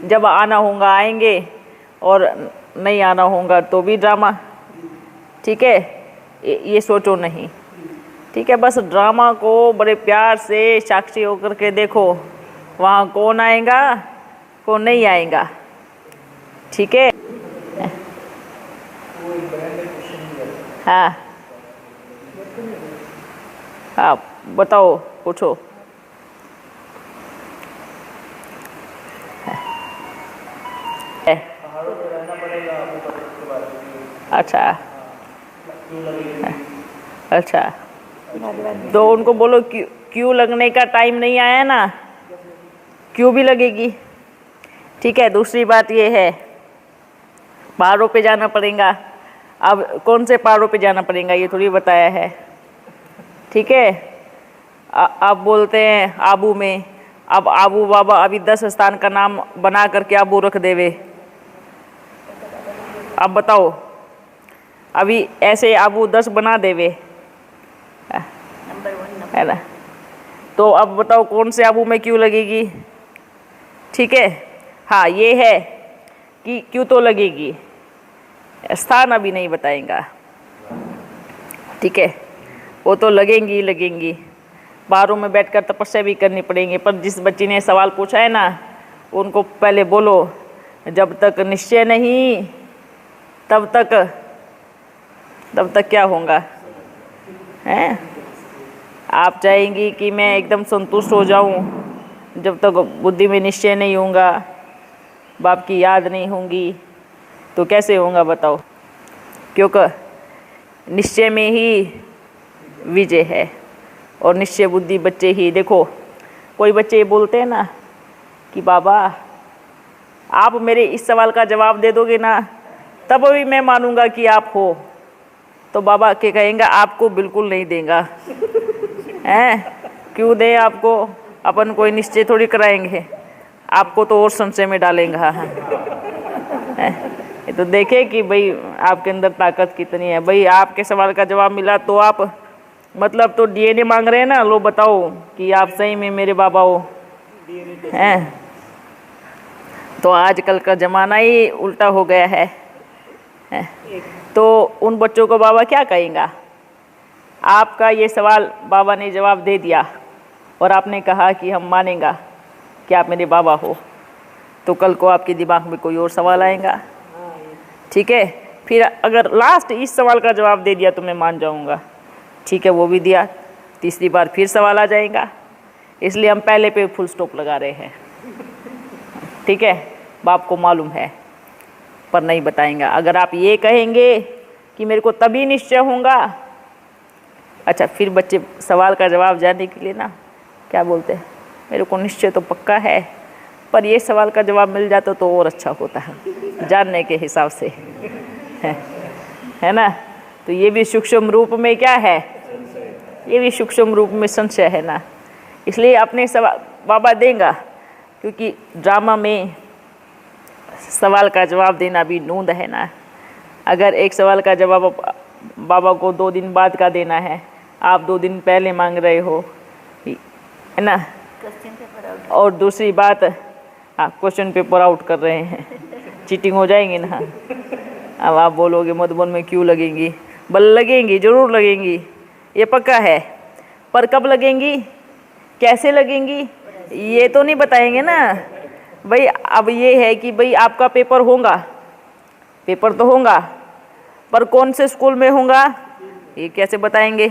जब आना होगा आएंगे, और नहीं आना होगा तो भी ड्रामा, ठीक है, ये सोचो नहीं, ठीक है। बस ड्रामा को बड़े प्यार से साक्षी होकर के देखो, वहाँ कौन आएगा कौन नहीं आएगा, ठीक है। हाँ हाँ, बताओ, पूछो। अच्छा अच्छा, तो उनको बोलो क्यों लगने का टाइम नहीं आया ना, क्यों भी लगेगी, ठीक है। दूसरी बात ये है, पहाड़ों पे जाना पड़ेगा। अब कौन से पहाड़ों पे जाना पड़ेगा ये थोड़ी बताया है, ठीक है। आप बोलते हैं आबू में, अब आबू बाबा अभी 10 स्थान का नाम बना करके आबू रख देवे, अब बताओ, अभी ऐसे आबू 10 बना देवे, है ना। तो अब बताओ कौन से आबू में क्यों लगेगी, ठीक है। हाँ ये है कि क्यों तो लगेगी, स्थान अभी नहीं बताएगा, ठीक है। वो तो लगेंगी लगेंगी, बारों में बैठकर तपस्या भी करनी पड़ेंगी। पर जिस बच्ची ने सवाल पूछा है ना, उनको पहले बोलो जब तक निश्चय नहीं तब तक क्या होगा, हैं। आप चाहेंगी कि मैं एकदम संतुष्ट हो जाऊं, जब तक बुद्धि में निश्चय नहीं होगा, बाप की याद नहीं होगी, तो कैसे होगा बताओ। क्योंकि निश्चय में ही विजय है, और निश्चय बुद्धि बच्चे ही। देखो कोई बच्चे ये बोलते हैं ना कि बाबा आप मेरे इस सवाल का जवाब दे दोगे ना, तब भी मैं मानूंगा कि आप हो। तो बाबा के कहेंगे आपको बिल्कुल नहीं देगा, हैं, क्यों दे आपको, अपन कोई निश्चय थोड़ी कराएंगे, आपको तो और संशय में डालेंगे। हाँ ये तो देखे कि भाई आपके अंदर ताकत कितनी है। भाई आपके सवाल का जवाब मिला तो आप मतलब तो डीएनए मांग रहे हैं ना, लो बताओ कि आप सही में मेरे बाबा हो, हैं। तो आजकल का ज़माना ही उल्टा हो गया है। तो उन बच्चों को बाबा क्या कहेंगे, आपका ये सवाल बाबा ने जवाब दे दिया और आपने कहा कि हम मानेंगे कि आप मेरे बाबा हो, तो कल को आपके दिमाग में कोई और सवाल आएगा, ठीक है। फिर अगर लास्ट इस सवाल का जवाब दे दिया तो मैं मान जाऊंगा, ठीक है, वो भी दिया, तीसरी बार फिर सवाल आ जाएगा। इसलिए हम पहले पे फुल स्टॉप लगा रहे हैं, ठीक है। बाप को मालूम है पर नहीं बताएंगे। अगर आप ये कहेंगे कि मेरे को तभी निश्चय होगा, अच्छा फिर बच्चे सवाल का जवाब जानने के लिए ना क्या बोलते हैं, मेरे को निश्चय तो पक्का है, पर ये सवाल का जवाब मिल जाता तो और अच्छा होता है जानने के हिसाब से, है ना। तो ये भी सूक्ष्म रूप में क्या है, ये भी सूक्ष्म रूप में संशय है ना। इसलिए अपने सवाल बाबा देंगे, क्योंकि ड्रामा में सवाल का जवाब देना भी नूंद है ना। अगर एक सवाल का जवाब बाबा को 2 दिन बाद का देना है, आप 2 दिन पहले मांग रहे हो, है ना, और दूसरी बात क्वेश्चन पेपर आउट कर रहे हैं, चीटिंग हो जाएंगी ना। अब आप बोलोगे मधुबन में क्यों लगेंगी, बल लगेंगी, ज़रूर लगेंगी, ये पक्का है, पर कब लगेंगी, कैसे लगेंगी, ये तो नहीं बताएंगे ना भाई। अब ये है कि भाई आपका पेपर होगा, पेपर तो होगा, पर कौन से स्कूल में होगा ये कैसे बताएंगे,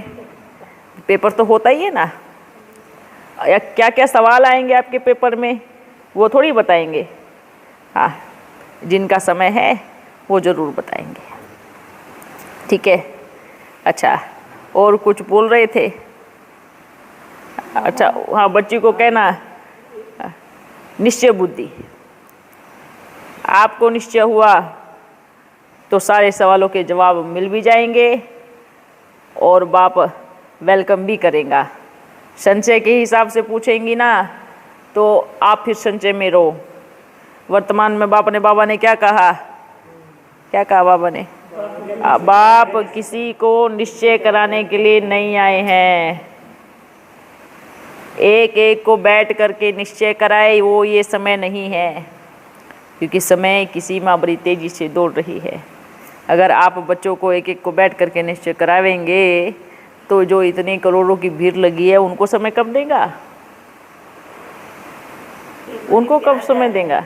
पेपर तो होता ही है ना। या क्या क्या सवाल आएंगे आपके पेपर में वो थोड़ी बताएंगे। हाँ, जिनका समय है वो ज़रूर बताएंगे, ठीक है। अच्छा, और कुछ बोल रहे थे? अच्छा, हाँ, बच्ची को कहना निश्चय बुद्धि, आपको निश्चय हुआ तो सारे सवालों के जवाब मिल भी जाएंगे और बाप वेलकम भी करेगा। संचय के हिसाब से पूछेंगी ना तो आप फिर संचय में रहो। वर्तमान में बाबा ने क्या कहा, क्या कहा बाबा ने? बाप किसी को निश्चय कराने के लिए नहीं आए हैं, एक एक को बैठ करके निश्चय कराए, वो ये समय नहीं है, क्योंकि समय की सीमा बड़ी तेज़ी से दौड़ रही है। अगर आप बच्चों को एक एक को बैठ करके निश्चय करावेंगे तो जो इतने करोड़ों की भीड़ लगी है उनको समय कब देगा, उनको कब समय देगा?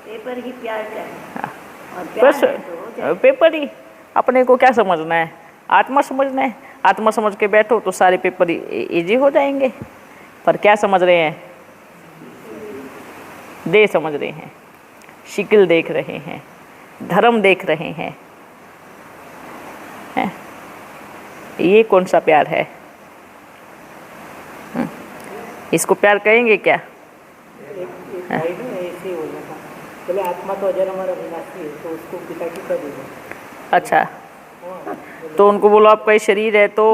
पेपर ही प्यार का है। हाँ, और प्यार बस है तो हो जाए। पेपर ही, अपने को क्या समझना है, आत्मा समझना है। आत्मा समझ के बैठो तो सारे पेपर इजी हो जाएंगे। पर क्या समझ रहे हैं, देह समझ रहे हैं, शिकिल देख रहे हैं, धर्म देख रहे हैं, हैं? ये कौन सा प्यार है? इसको प्यार कहेंगे क्या? एक भाई ना ऐसे ही बोला था, बोले आत्मा तो अजर हमारा विनाशी है, तो उसको पिता की कर देगा। अच्छा, तो उनको बोलो आपका ये शरीर है तो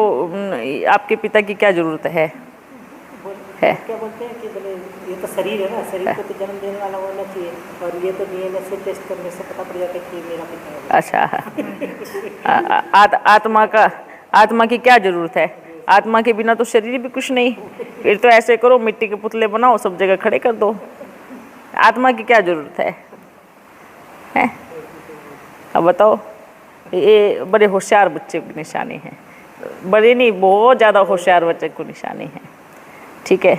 आपके पिता की क्या ज़रूरत है? क्या बोलते हैं कि बोले ये तो शरीर है ना, शरीर को तो जन्म देने वाला होना चाहिए, और ये तो डीएनए से टेस्ट करने से पता पड़ जाता है कि ये मेरा पिता है। अच्छा, आत्मा की क्या ज़रूरत है? आत्मा के बिना तो शरीर भी कुछ नहीं। फिर तो ऐसे करो, मिट्टी के पुतले बनाओ, सब जगह खड़े कर दो। आत्मा की क्या ज़रूरत है? हैं? अब बताओ, ये बड़े होशियार बच्चे की निशानी है, बड़े नहीं, बहुत ज़्यादा होशियार बच्चे को निशानी है, ठीक है।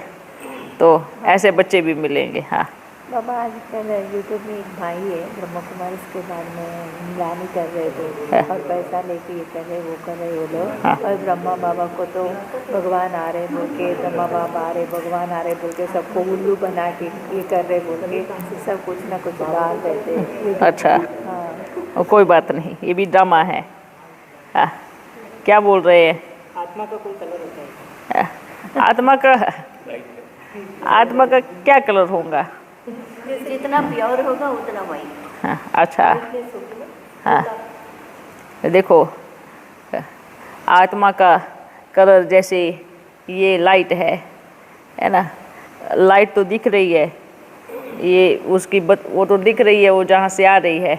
तो ऐसे बच्चे भी मिलेंगे। हाँ बाबा, आजकल यूट्यूब में एक भाई है ब्रह्मा कुमारी, इसके बारे में नीलामी कर रहे थे और पैसा लेके ये कर रहे वो कर रहे वो लोग। और ब्रह्मा बाबा को तो भगवान आ रहे बोल के, ब्रह्मा बाबा आ रहे, भगवान आ रहे बोल के सबको उल्लू बना के ये कर रहे बोल के सब कुछ ना कुछ डाल देते। अच्छा, हाँ, कोई बात नहीं, ये भी ड्रामा है। हाँ, क्या बोल रहे हैं? आत्मा का कोई कलर होता है? आत्मा का क्या कलर होगा? जितना प्योर होगा उतना वही। हाँ, अच्छा, हाँ, देखो, आत्मा का कलर जैसे ये लाइट है ना, लाइट तो दिख रही है, ये उसकी वो तो दिख रही है, वो जहाँ से आ रही है,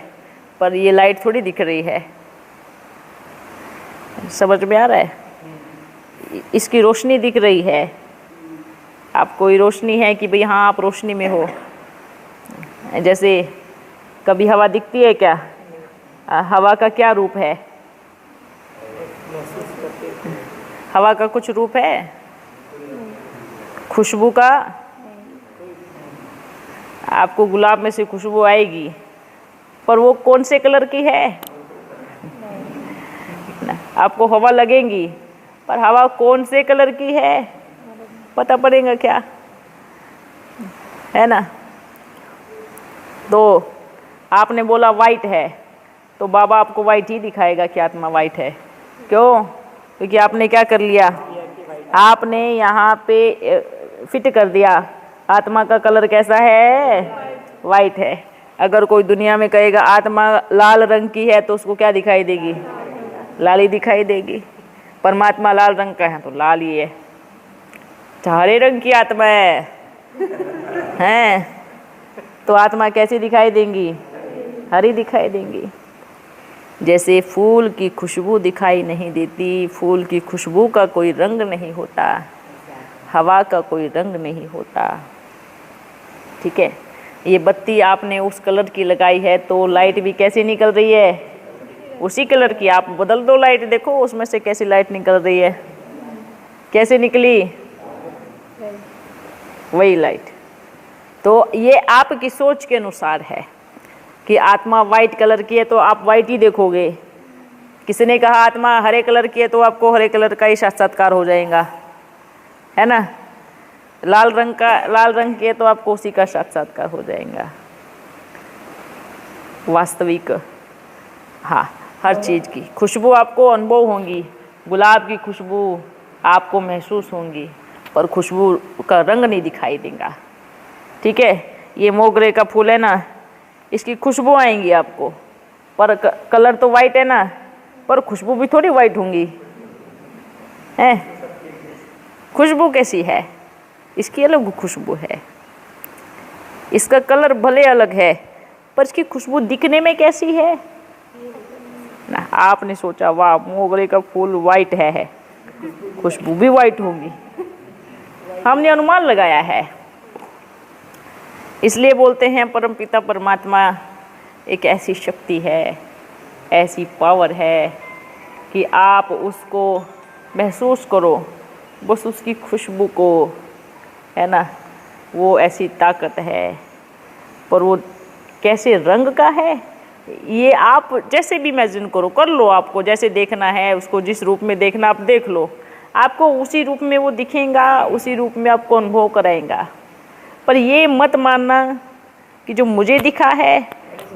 पर ये लाइट थोड़ी दिख रही है। समझ में आ रहा है? इसकी रोशनी दिख रही है, आपको ये रोशनी है कि भाई हाँ आप रोशनी में हो। जैसे कभी हवा दिखती है क्या? हवा का क्या रूप है? हवा का कुछ रूप है? खुशबू का? आपको गुलाब में से खुशबू आएगी, पर वो कौन से कलर की है? आपको हवा लगेगी, पर हवा कौन से कलर की है पता पड़ेगा क्या? है ना? तो आपने बोला वाइट है, तो बाबा आपको वाइट ही दिखाएगा कि आत्मा वाइट है। क्यों? क्योंकि आपने क्या कर लिया, आपने यहाँ पे फिट कर दिया, आत्मा का कलर कैसा है? वाइट है। अगर कोई दुनिया में कहेगा आत्मा लाल रंग की है तो उसको क्या दिखाई देगी? लाल ही दिखाई देगी। परमात्मा लाल रंग का है तो लाल ही है। हरे रंग की आत्मा है तो आत्मा कैसी दिखाई देंगी? हरी दिखाई देंगी। जैसे फूल की खुशबू दिखाई नहीं देती, फूल की खुशबू का कोई रंग नहीं होता, हवा का कोई रंग नहीं होता। ठीक है, ये बत्ती आपने उस कलर की लगाई है तो लाइट भी कैसी निकल रही है, उसी कलर की। आप बदल दो लाइट, देखो उसमें से कैसी लाइट निकल रही है, कैसे निकली, वही लाइट। तो ये आपकी सोच के अनुसार है कि आत्मा वाइट कलर की है तो आप वाइट ही देखोगे। किसी ने कहा आत्मा हरे कलर की है तो आपको हरे कलर का ही साक्षात्कार हो जाएगा, है ना। लाल रंग की है तो आपको उसी का साक्षात्कार हो जाएगा। वास्तविक, हाँ, हर चीज़ की खुशबू आपको अनुभव होंगी। गुलाब की खुशबू आपको महसूस होंगी, पर खुशबू का रंग नहीं दिखाई देगा। ठीक है, ये मोगरे का फूल है ना, इसकी खुशबू आएंगी आपको, पर कलर तो वाइट है ना, पर खुशबू भी थोड़ी वाइट होंगी, है। खुशबू कैसी है, इसकी अलग खुशबू है, इसका कलर भले अलग है पर इसकी खुशबू दिखने में कैसी है ना। आपने सोचा वाह मोगरे का फूल वाइट है, खुशबू भी वाइट होगी, हमने अनुमान लगाया है। इसलिए बोलते हैं परमपिता परमात्मा एक ऐसी शक्ति है, ऐसी पावर है कि आप उसको महसूस करो, बस उसकी खुशबू को, है ना। वो ऐसी ताकत है, पर वो कैसे रंग का है ये आप जैसे भी इमेजिन करो, कर लो। आपको जैसे देखना है उसको, जिस रूप में देखना आप देख लो, आपको उसी रूप में वो दिखेगा, उसी रूप में आपको अनुभव कराएगा। पर ये मत मानना कि जो मुझे दिखा है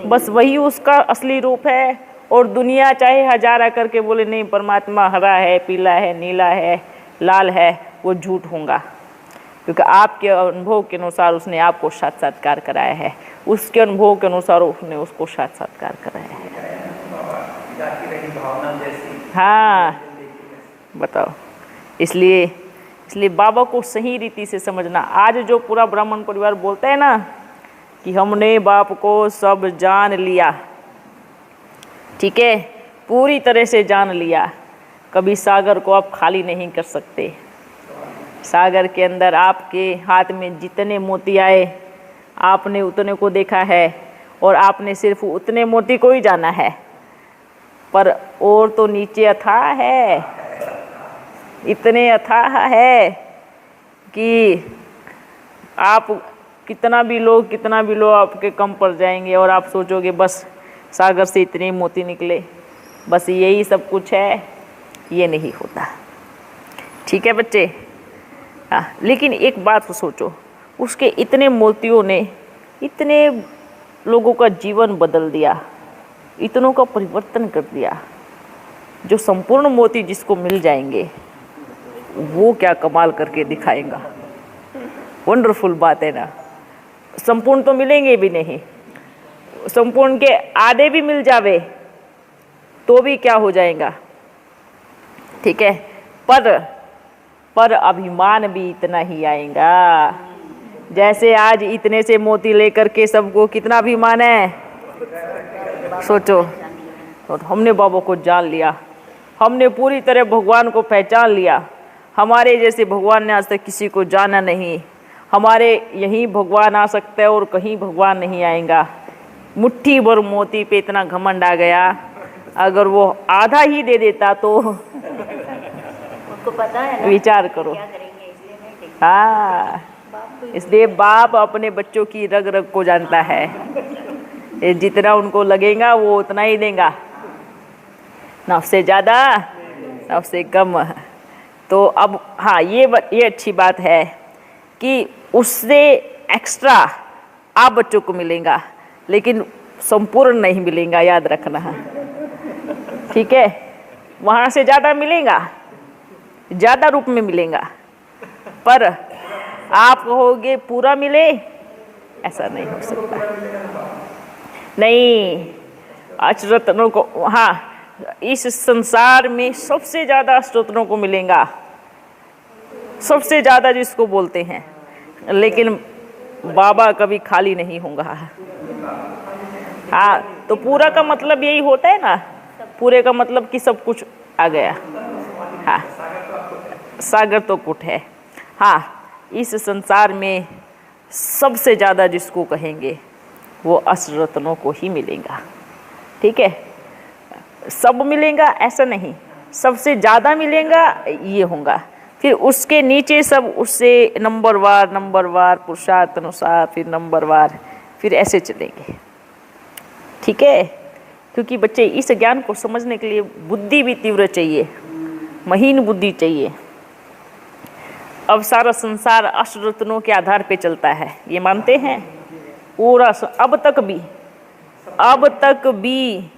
बस वही उसका असली रूप है, और दुनिया चाहे हजार आकर के बोले नहीं परमात्मा हरा है, पीला है, नीला है, लाल है, वो झूठ होगा। क्योंकि आपके अनुभव के अनुसार उसने आपको साक्षात्कार कराया है, उसके अनुभव के अनुसार उसने उसको साक्षात्कार कराया है। हाँ बताओ, इसलिए बाबा को सही रीति से समझना। आज जो पूरा ब्राह्मण परिवार बोलता है ना कि हमने बाप को सब जान लिया, ठीक है, पूरी तरह से जान लिया, कभी सागर को आप खाली नहीं कर सकते। सागर के अंदर आपके हाथ में जितने मोती आए आपने उतने को देखा है, और आपने सिर्फ उतने मोती को ही जाना है, पर और तो नीचे अथाह है, इतने अथाह है कि आप कितना भी लो आपके कम पड़ जाएंगे, और आप सोचोगे बस सागर से इतने मोती निकले, बस यही सब कुछ है। ये नहीं होता, ठीक है बच्चे। हाँ, लेकिन एक बात सोचो, उसके इतने मोतियों ने इतने लोगों का जीवन बदल दिया, इतनों का परिवर्तन कर दिया। जो संपूर्ण मोती जिसको मिल जाएंगे वो क्या कमाल करके दिखाएगा। वंडरफुल बात है ना। संपूर्ण तो मिलेंगे भी नहीं, संपूर्ण के आधे भी मिल जावे तो भी क्या हो जाएगा, ठीक है। पर अभिमान भी इतना ही आएगा। जैसे आज इतने से मोती लेकर के सबको कितना अभिमान है, सोचो। और हमने बाबा को जान लिया, हमने पूरी तरह भगवान को पहचान लिया। हमारे जैसे भगवान ने आज तक किसी को जाना नहीं। हमारे यहीं भगवान आ सकता है और कहीं भगवान नहीं आएगा। मुट्ठी भर मोती पे इतना घमंड आ गया, अगर वो आधा ही दे देता तो उनको पता है ना विचार करो। क्या करेंगे, इसलिए नहीं देखते। हाँ, इसलिए बाप अपने बच्चों की रग रग को जानता है। ये जितना उनको लगेगा वो उतना ही देगा, ना उससे ज़्यादा ना उससे कम। तो अब हाँ, ये अच्छी बात है कि उससे एक्स्ट्रा आप बच्चों को मिलेगा, लेकिन संपूर्ण नहीं मिलेगा, याद रखना है, ठीक है। वहाँ से ज़्यादा मिलेगा, ज़्यादा रूप में मिलेगा, पर आप कहोगे पूरा मिले, ऐसा नहीं हो सकता। नहीं, अष्टरत्नों को, हाँ, इस संसार में सबसे ज़्यादा अष्टरत्नों को मिलेगा, सबसे ज़्यादा जिसको बोलते हैं, लेकिन बाबा कभी खाली नहीं होगा। हाँ, तो पूरा का मतलब यही होता है ना, पूरे का मतलब कि सब कुछ आ गया। हाँ, सागर तो कुट है। हाँ, इस संसार में सबसे ज़्यादा जिसको कहेंगे वो अष्टरत्नों को ही मिलेगा। ठीक है, सब मिलेगा ऐसा नहीं, सबसे ज़्यादा मिलेगा ये होगा। फिर उसके नीचे सब उससे नंबरवार पुरुषार्थ अनुसार फिर नंबरवार फिर ऐसे चलेंगे। ठीक है, क्योंकि बच्चे इस ज्ञान को समझने के लिए बुद्धि भी तीव्र चाहिए, महीन बुद्धि चाहिए। अब सारा संसार अष्टरत्नों के आधार पे चलता है, ये मानते हैं पूरा। अब तक भी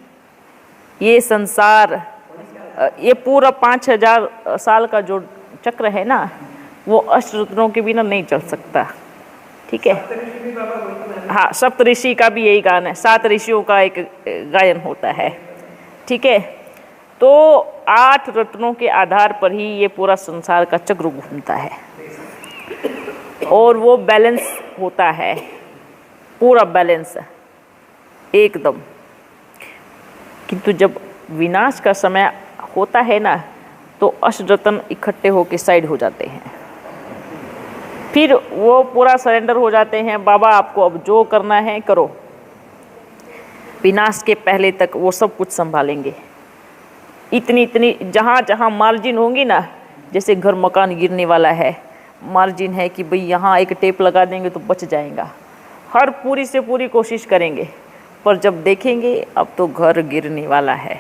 ये संसार, ये पूरा 5000 साल का जो चक्र है ना, वो अष्टरत्नों के बिना नहीं चल सकता। ठीक है, हाँ, सप्तऋषि का भी यही गान है, 7 ऋषियों का एक गायन होता है। ठीक है, तो 8 रत्नों के आधार पर ही ये पूरा संसार का चक्र घूमता है और वो बैलेंस होता है, पूरा बैलेंस एकदम। किंतु जब विनाश का समय होता है ना, तो अष्टरत्न इकट्ठे होकर साइड हो जाते हैं, फिर वो पूरा सरेंडर हो जाते हैं। बाबा आपको अब जो करना है करो, विनाश के पहले तक वो सब कुछ संभालेंगे। इतनी जहाँ जहाँ मार्जिन होंगी ना, जैसे घर मकान गिरने वाला है, मार्जिन है कि भाई यहाँ एक टेप लगा देंगे तो बच जाएगा, हर पूरी से पूरी कोशिश करेंगे। पर जब देखेंगे अब तो घर गिरने वाला है,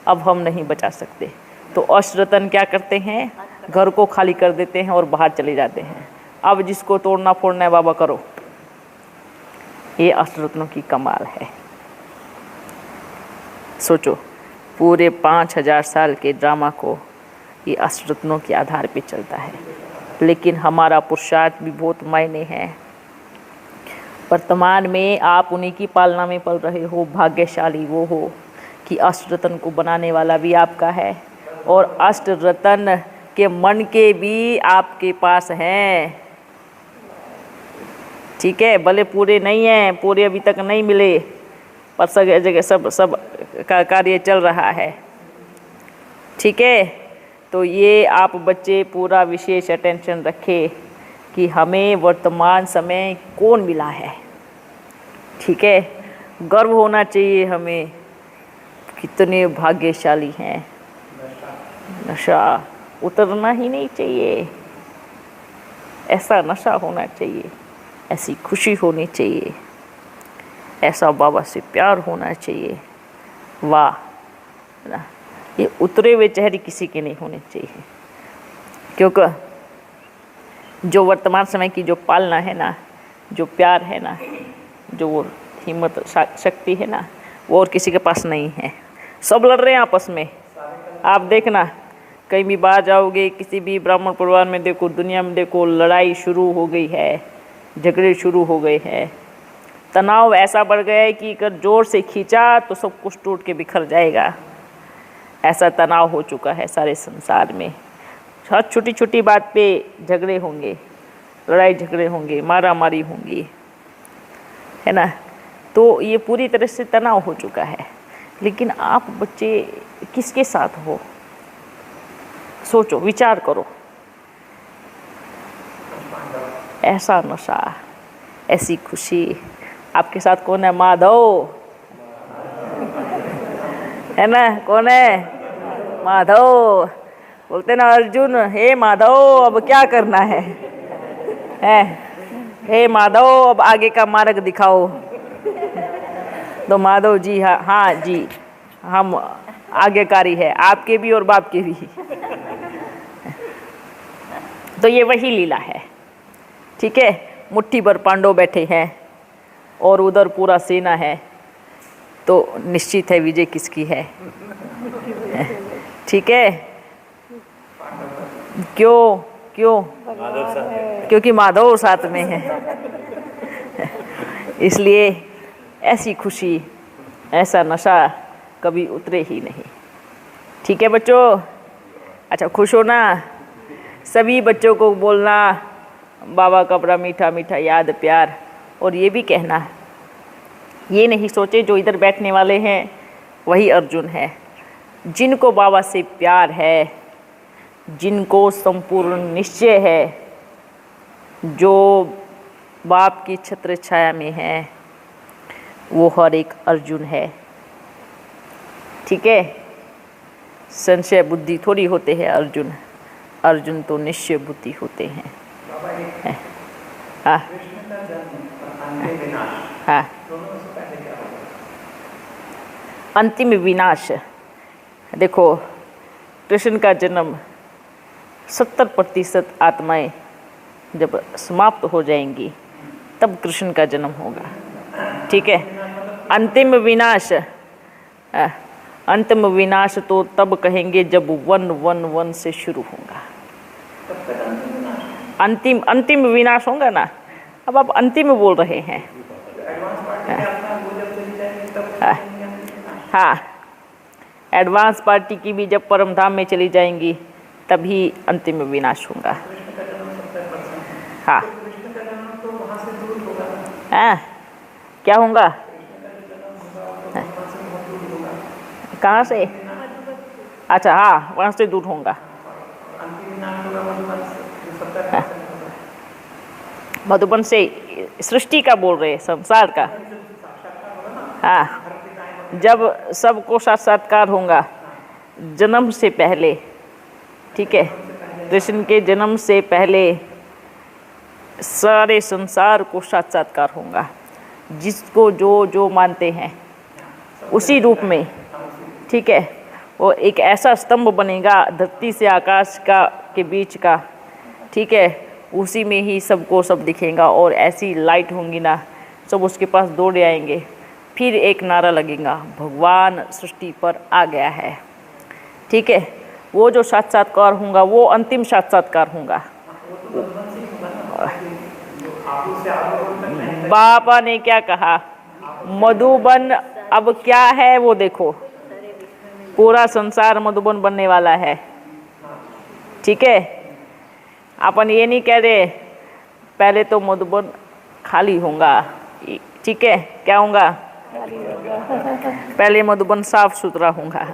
अब हम नहीं बचा सकते, तो अष्टरत्न क्या करते हैं, घर को खाली कर देते हैं और बाहर चले जाते हैं। अब जिसको तोड़ना फोड़ना है बाबा करो। ये अष्टरत्नों की कमाल है। सोचो, पूरे 5000 साल के ड्रामा को ये अष्टरत्नों के आधार पे चलता है। लेकिन हमारा पुरुषार्थ भी बहुत मायने है। वर्तमान में आप उन्हीं की पालना में पल रहे हो, भाग्यशाली वो हो कि अष्टरत्न को बनाने वाला भी आपका है और अष्टरत्न के मन के भी आपके पास हैं। ठीक है, भले पूरे नहीं हैं, पूरे अभी तक नहीं मिले, पर सब जगह सब का कार्य चल रहा है। ठीक है, तो ये आप बच्चे पूरा विशेष अटेंशन रखें कि हमें वर्तमान समय कौन मिला है। ठीक है, गर्व होना चाहिए हमें, कितने भाग्यशाली हैं। नशा उतरना ही नहीं चाहिए, ऐसा नशा होना चाहिए, ऐसी खुशी होनी चाहिए, ऐसा बाबा से प्यार होना चाहिए। वाह ना, ये उतरे हुए चेहरे किसी के नहीं होने चाहिए। क्योंकि जो वर्तमान समय की जो पालना है ना, जो प्यार है ना, जो वो हिम्मत शक्ति है ना, वो और किसी के पास नहीं है। सब लड़ रहे हैं आपस में। आप देखना, कहीं भी बाहर जाओगे, किसी भी ब्राह्मण परिवार में देखो, दुनिया में देखो, लड़ाई शुरू हो गई है, झगड़े शुरू हो गए हैं। तनाव ऐसा बढ़ गया है कि अगर जोर से खींचा तो सब कुछ टूट के बिखर जाएगा। ऐसा तनाव हो चुका है सारे संसार में। हर छोटी छोटी बात पे झगड़े होंगे, लड़ाई झगड़े होंगे, मारा मारी होंगी, है ना। तो ये पूरी तरह से तनाव हो चुका है। लेकिन आप बच्चे किसके साथ हो, सोचो, विचार करो। ऐसा नशा, ऐसी खुशी, आपके साथ कौन है? माधव है ना, कौन है? माधव। बोलते ना अर्जुन, हे माधव अब क्या करना है? हे माधव अब आगे का मार्ग दिखाओ। तो माधव जी, हाँ जी, हम आज्ञाकारी है, आपके भी और बाप के भी। तो ये वही लीला है। ठीक है, मुट्ठी भर पांडव बैठे हैं और उधर पूरा सेना है, तो निश्चित है विजय किसकी है। ठीक है, क्यों? क्योंकि माधव साथ में है। इसलिए ऐसी खुशी, ऐसा नशा कभी उतरे ही नहीं। ठीक है बच्चों, अच्छा खुश हो ना। सभी बच्चों को बोलना बाबा का बड़ा मीठा मीठा याद प्यार। और ये भी कहना, ये नहीं सोचे जो इधर बैठने वाले हैं वही अर्जुन है। जिनको बाबा से प्यार है, जिनको संपूर्ण निश्चय है, जो बाप की छत्र छाया में है, वो हर एक अर्जुन है। ठीक है, संशय बुद्धि थोड़ी होते हैं अर्जुन, अर्जुन तो निश्चय बुद्धि होते हैं। हाँ हाँ, अंतिम विनाश। देखो, कृष्ण का जन्म 70% आत्माएं जब समाप्त हो जाएंगी तब कृष्ण का जन्म होगा। ठीक है, अंतिम विनाश, अंतिम विनाश तो तब कहेंगे जब 111 से शुरू होगा। अंतिम विनाश होगा ना। अब आप अंतिम बोल रहे हैं। हाँ, एडवांस पार्टी की भी जब परम धाम में चली जाएंगी तभी अंतिम विनाश होगा। हाँ हाँ, क्या होगा? कहाँ से? अच्छा, हाँ, वहाँ से दूर होगा। मधुबन से सृष्टि का बोल रहे, संसार का। हाँ, जब सबको साक्षात्कार होगा जन्म से पहले। ठीक है, कृष्ण के जन्म से पहले सारे संसार को साक्षात्कार होगा। जिसको जो जो मानते हैं उसी रूप में। ठीक है, वो एक ऐसा स्तंभ बनेगा धरती से आकाश का के बीच का। ठीक है, उसी में ही सबको सब दिखेगा और ऐसी लाइट होंगी ना, सब उसके पास दौड़े आएंगे। फिर एक नारा लगेगा, भगवान सृष्टि पर आ गया है। ठीक है, वो जो साक्षात्कार होगा वो अंतिम साक्षात्कार होगा। बाबा ने क्या कहा, मधुबन अब क्या है वो देखो, पूरा संसार मधुबन बनने वाला है। ठीक है, अपन ये नहीं कह रहे पहले तो मधुबन खाली होगा। ठीक है, क्या होगा? पहले मधुबन साफ सुथरा होगा,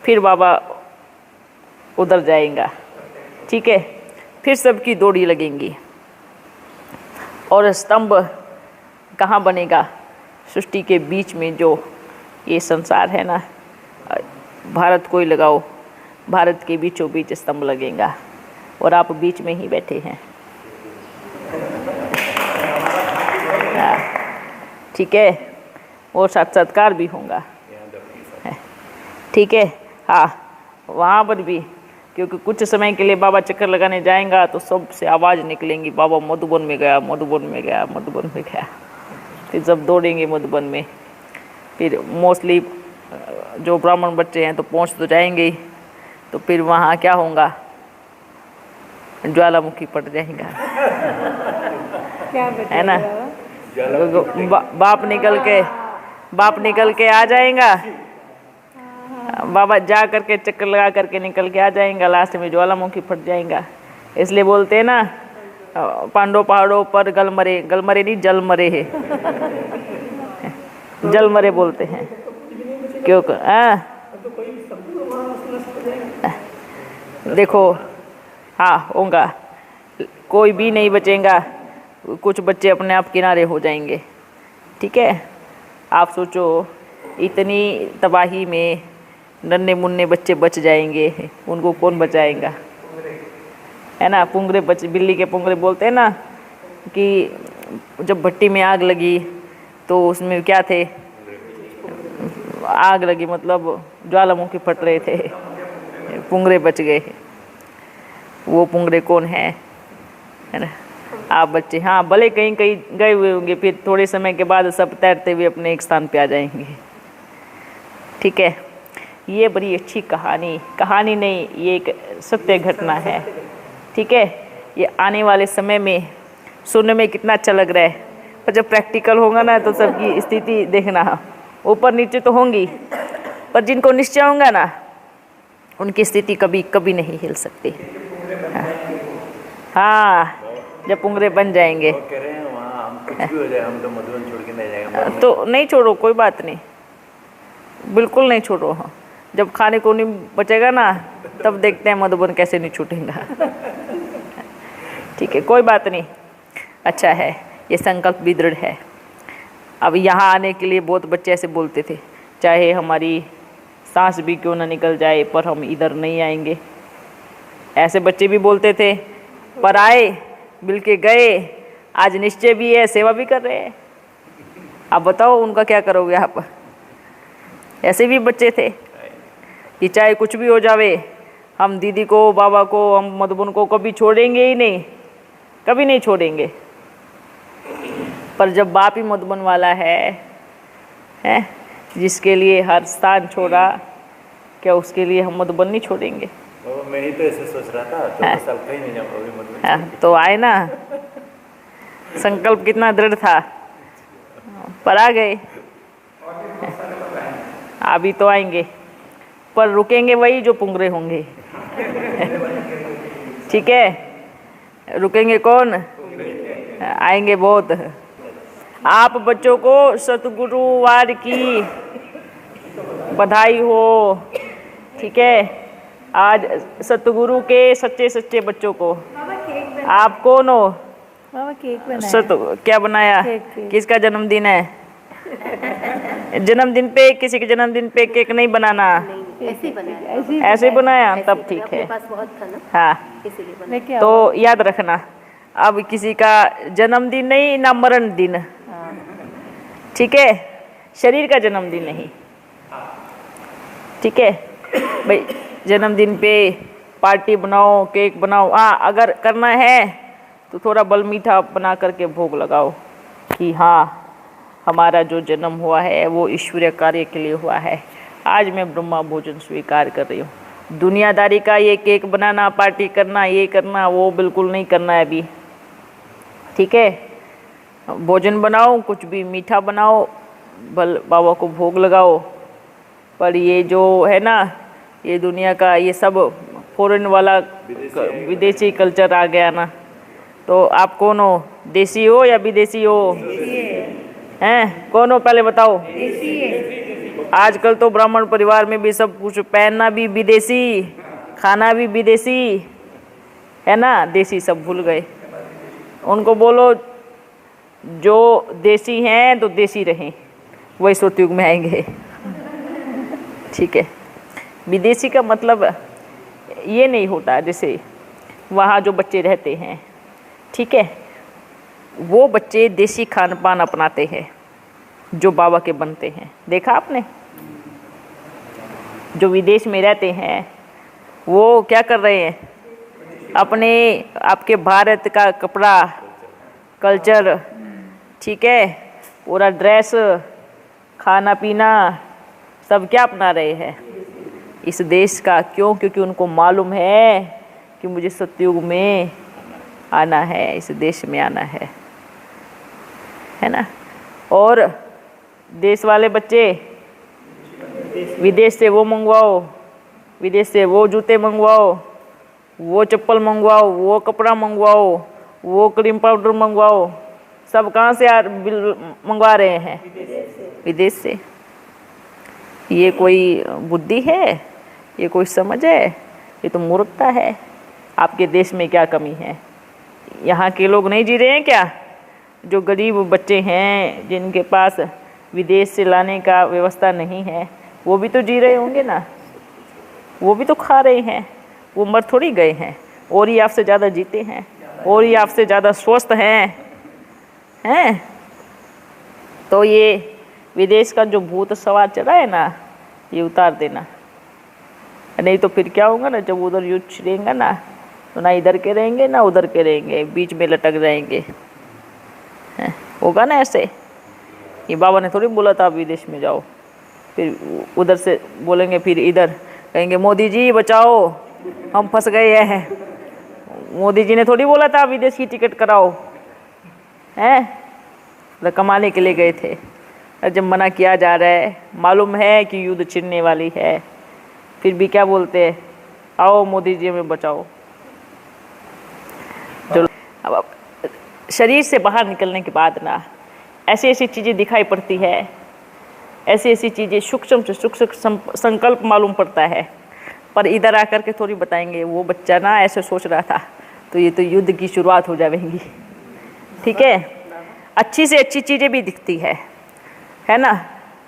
फिर बाबा उधर जाएगा। ठीक है, फिर सबकी दौड़ी लगेंगी। और स्तंभ कहाँ बनेगा? सृष्टि के बीच में जो ये संसार है ना, भारत को ही लगाओ, भारत के बीचों बीच स्तंभ लगेगा और आप बीच में ही बैठे हैं। ठीक है, और साक्षात्कार भी होगा। ठीक है, हाँ, वहाँ पर भी, क्योंकि कुछ समय के लिए बाबा चक्कर लगाने जाएगा तो सबसे आवाज़ निकलेंगी, बाबा मधुबन में गया, मधुबन में गया, मधुबन में गया। फिर जब दौड़ेंगे मधुबन में, फिर मोस्टली जो ब्राह्मण बच्चे हैं तो पहुँच तो जाएंगे ही, तो फिर वहाँ क्या होगा? ज्वालामुखी पड़ जाएगा। है ना? बाप निकल के आ जाएगा, बाबा जा करके चक्कर लगा करके निकल के आ जाएगा, लास्ट में ज्वालामुखी फट जाएगा। इसलिए बोलते हैं ना, पांडव पहाड़ों पर गल मरे, गल मरे नहीं जल मरे है, जल मरे बोलते हैं। क्यों? देखो, हाँ होगा, कोई भी नहीं बचेगा, कुछ बच्चे अपने आप किनारे हो जाएंगे। ठीक है, आप सोचो इतनी तबाही में नन्हे मुन्ने बच्चे बच जाएंगे, उनको कौन बचाएगा? है ना? पुंगरे बच्चे, बिल्ली के पुंगरे बोलते हैं ना, कि जब भट्टी में आग लगी तो उसमें क्या थे? आग लगी मतलब ज्वालामुखी फट रहे थे, पुंगरे बच गए। वो पुंगरे कौन है ना? आप बच्चे। हाँ, भले कहीं कहीं गए हुए होंगे, फिर थोड़े समय के बाद सब तैरते हुए अपने एक स्थान पे आ जाएंगे। ठीक है, ये बड़ी अच्छी कहानी नहीं, ये एक सत्य घटना है। ठीक है, ये आने वाले समय में सुनने में कितना अच्छा लग रहा है, पर जब प्रैक्टिकल होगा ना तो सबकी स्थिति देखना, ऊपर नीचे तो होंगी, पर जिनको निश्चय होगा ना उनकी स्थिति कभी कभी नहीं हिल सकती। हाँ, जब पुंगरे बन जाएंगे कह रहे हैं वहाँ हम कुछ भी हो जाए, हम तो मधुबन छोड़ के नहीं जाएंगे। तो नहीं छोड़ो, कोई बात नहीं, बिल्कुल नहीं छोड़ो। हाँ, जब खाने को नहीं बचेगा ना, तब देखते हैं मधुबन कैसे नहीं छूटेगा। ठीक है, कोई बात नहीं, अच्छा है, ये संकल्प भी दृढ़ है। अब यहाँ आने के लिए बहुत बच्चे ऐसे बोलते थे, चाहे हमारी सांस भी क्यों ना निकल जाए पर हम इधर नहीं आएंगे। ऐसे बच्चे भी बोलते थे, पर आए, मिल के गए, आज निश्चय भी है, सेवा भी कर रहे हैं। आप बताओ उनका क्या करोगे आप? ऐसे भी बच्चे थे कि चाहे कुछ भी हो जावे, हम दीदी को, बाबा को, हम मधुबन को कभी छोड़ेंगे ही नहीं, कभी नहीं छोड़ेंगे। पर जब बाप ही मधुबन वाला है जिसके लिए हर स्थान छोड़ा, क्या उसके लिए हम मधुबन नहीं छोड़ेंगे? मैं ही तो ऐसे सोच रहा था, 14 साल कहीं नहीं जाऊंगा अभी मधुबन। हाँ, तो आए ना, संकल्प कितना दृढ़ था, पर आ गए। अभी तो आएंगे, पर रुकेंगे वही जो पुंगरे होंगे। ठीक है, रुकेंगे कौन? आएंगे बहुत। आप बच्चों को सतगुरुवार की बधाई हो। ठीक है, आज सतगुरु के सच्चे सच्चे बच्चों को। आप कौन हो? मामा केक बनाया। क्या बनाया? केक। किसका जन्मदिन है? जन्मदिन पे, किसी के जन्मदिन पे केक नहीं बनाना। ऐसे ही बनाया। ऐसे ही बनाया, तब ठीक है। अपने पास बहुत था ना, हाँ, इसीलिए बनाया। लेके आओ। तो याद रखना, अब किसी का जन्मदिन नहीं ना मरण दिन। ठीक है, शरीर का जन्मदिन नहीं। ठीक है भाई, जन्मदिन पे पार्टी बनाओ, केक बनाओ। हाँ, अगर करना है तो थोड़ा बल मीठा बना करके भोग लगाओ कि हाँ, हमारा जो जन्म हुआ है वो ईश्वरीय कार्य के लिए हुआ है। आज मैं ब्रह्मा भोजन स्वीकार कर रही हूँ। दुनियादारी का ये केक बनाना, पार्टी करना, ये करना, वो बिल्कुल नहीं करना है अभी। ठीक है, भोजन बनाओ, कुछ भी मीठा बनाओ, बल बाबा को भोग लगाओ। पर ये जो है ना, ये दुनिया का ये सब फॉरेन वाला विदेशी कल्चर आ गया ना, तो आप कौन हो? देसी हो या विदेशी हो? हैं, कौन हो पहले बताओ? आजकल तो ब्राह्मण परिवार में भी सब कुछ, पहनना भी विदेशी, खाना भी विदेशी है ना, देसी सब भूल गए। उनको बोलो जो देसी हैं तो देसी रहें, वही सतयुग में आएंगे। ठीक है, विदेशी का मतलब ये नहीं होता, जैसे वहाँ जो बच्चे रहते हैं, ठीक है, वो बच्चे देसी खान पान अपनाते हैं जो बाबा के बनते हैं। देखा आपने? जो विदेश में रहते हैं वो क्या कर रहे हैं? अपने आपके भारत का कपड़ा, कल्चर, ठीक है, पूरा ड्रेस, खाना पीना सब क्या अपना रहे हैं इस देश का। क्यों? क्योंकि उनको मालूम है कि मुझे सतयुग में आना है, इस देश में आना है ना। और देश वाले बच्चे विदेश से वो मंगवाओ, विदेश से वो जूते मंगवाओ, वो चप्पल मंगवाओ, वो कपड़ा मंगवाओ, वो क्रीम पाउडर मंगवाओ, सब कहाँ से मंगवा रहे हैं? विदेश से। ये कोई बुद्धि है? ये कोई समझ है? ये तो मूर्खता है। आपके देश में क्या कमी है? यहाँ के लोग नहीं जी रहे हैं क्या? जो गरीब बच्चे हैं जिनके पास विदेश से लाने का व्यवस्था नहीं है, वो भी तो जी रहे होंगे ना, वो भी तो खा रहे हैं, वो मर थोड़ी गए हैं। और ही आपसे ज़्यादा जीते हैं, और ही आपसे ज़्यादा स्वस्थ हैं। तो ये विदेश का जो भूत सवार चढ़ा है ना, ये उतार देना, नहीं तो फिर क्या होगा ना, जब उधर युद्ध छिड़ेंगे ना, तो ना इधर के रहेंगे ना उधर के रहेंगे, बीच में लटक जाएंगे। होगा ना ऐसे? ये बाबा ने थोड़ी बोला था आप विदेश में जाओ, फिर उधर से बोलेंगे, फिर इधर कहेंगे मोदी जी बचाओ, हम फंस गए हैं। मोदी जी ने थोड़ी बोला था विदेश की टिकट कराओ, हैं? तो कमाने के लिए गए थे। और जब मना किया जा रहा है, मालूम है कि युद्ध छिड़ने वाली है, फिर भी क्या बोलते हैं? आओ मोदी जी हमें बचाओ। चलो, अब शरीर से बाहर निकलने के बाद ना ऐसी ऐसी चीज़ें दिखाई पड़ती है ऐसी ऐसी चीज़ें सूक्ष्म से सूक्ष्म संकल्प मालूम पड़ता है, पर इधर आकर के थोड़ी बताएंगे वो बच्चा ना ऐसे सोच रहा था, तो ये तो युद्ध की शुरुआत हो जाएगी। ठीक है, अच्छी से अच्छी चीज़ें भी दिखती है ना।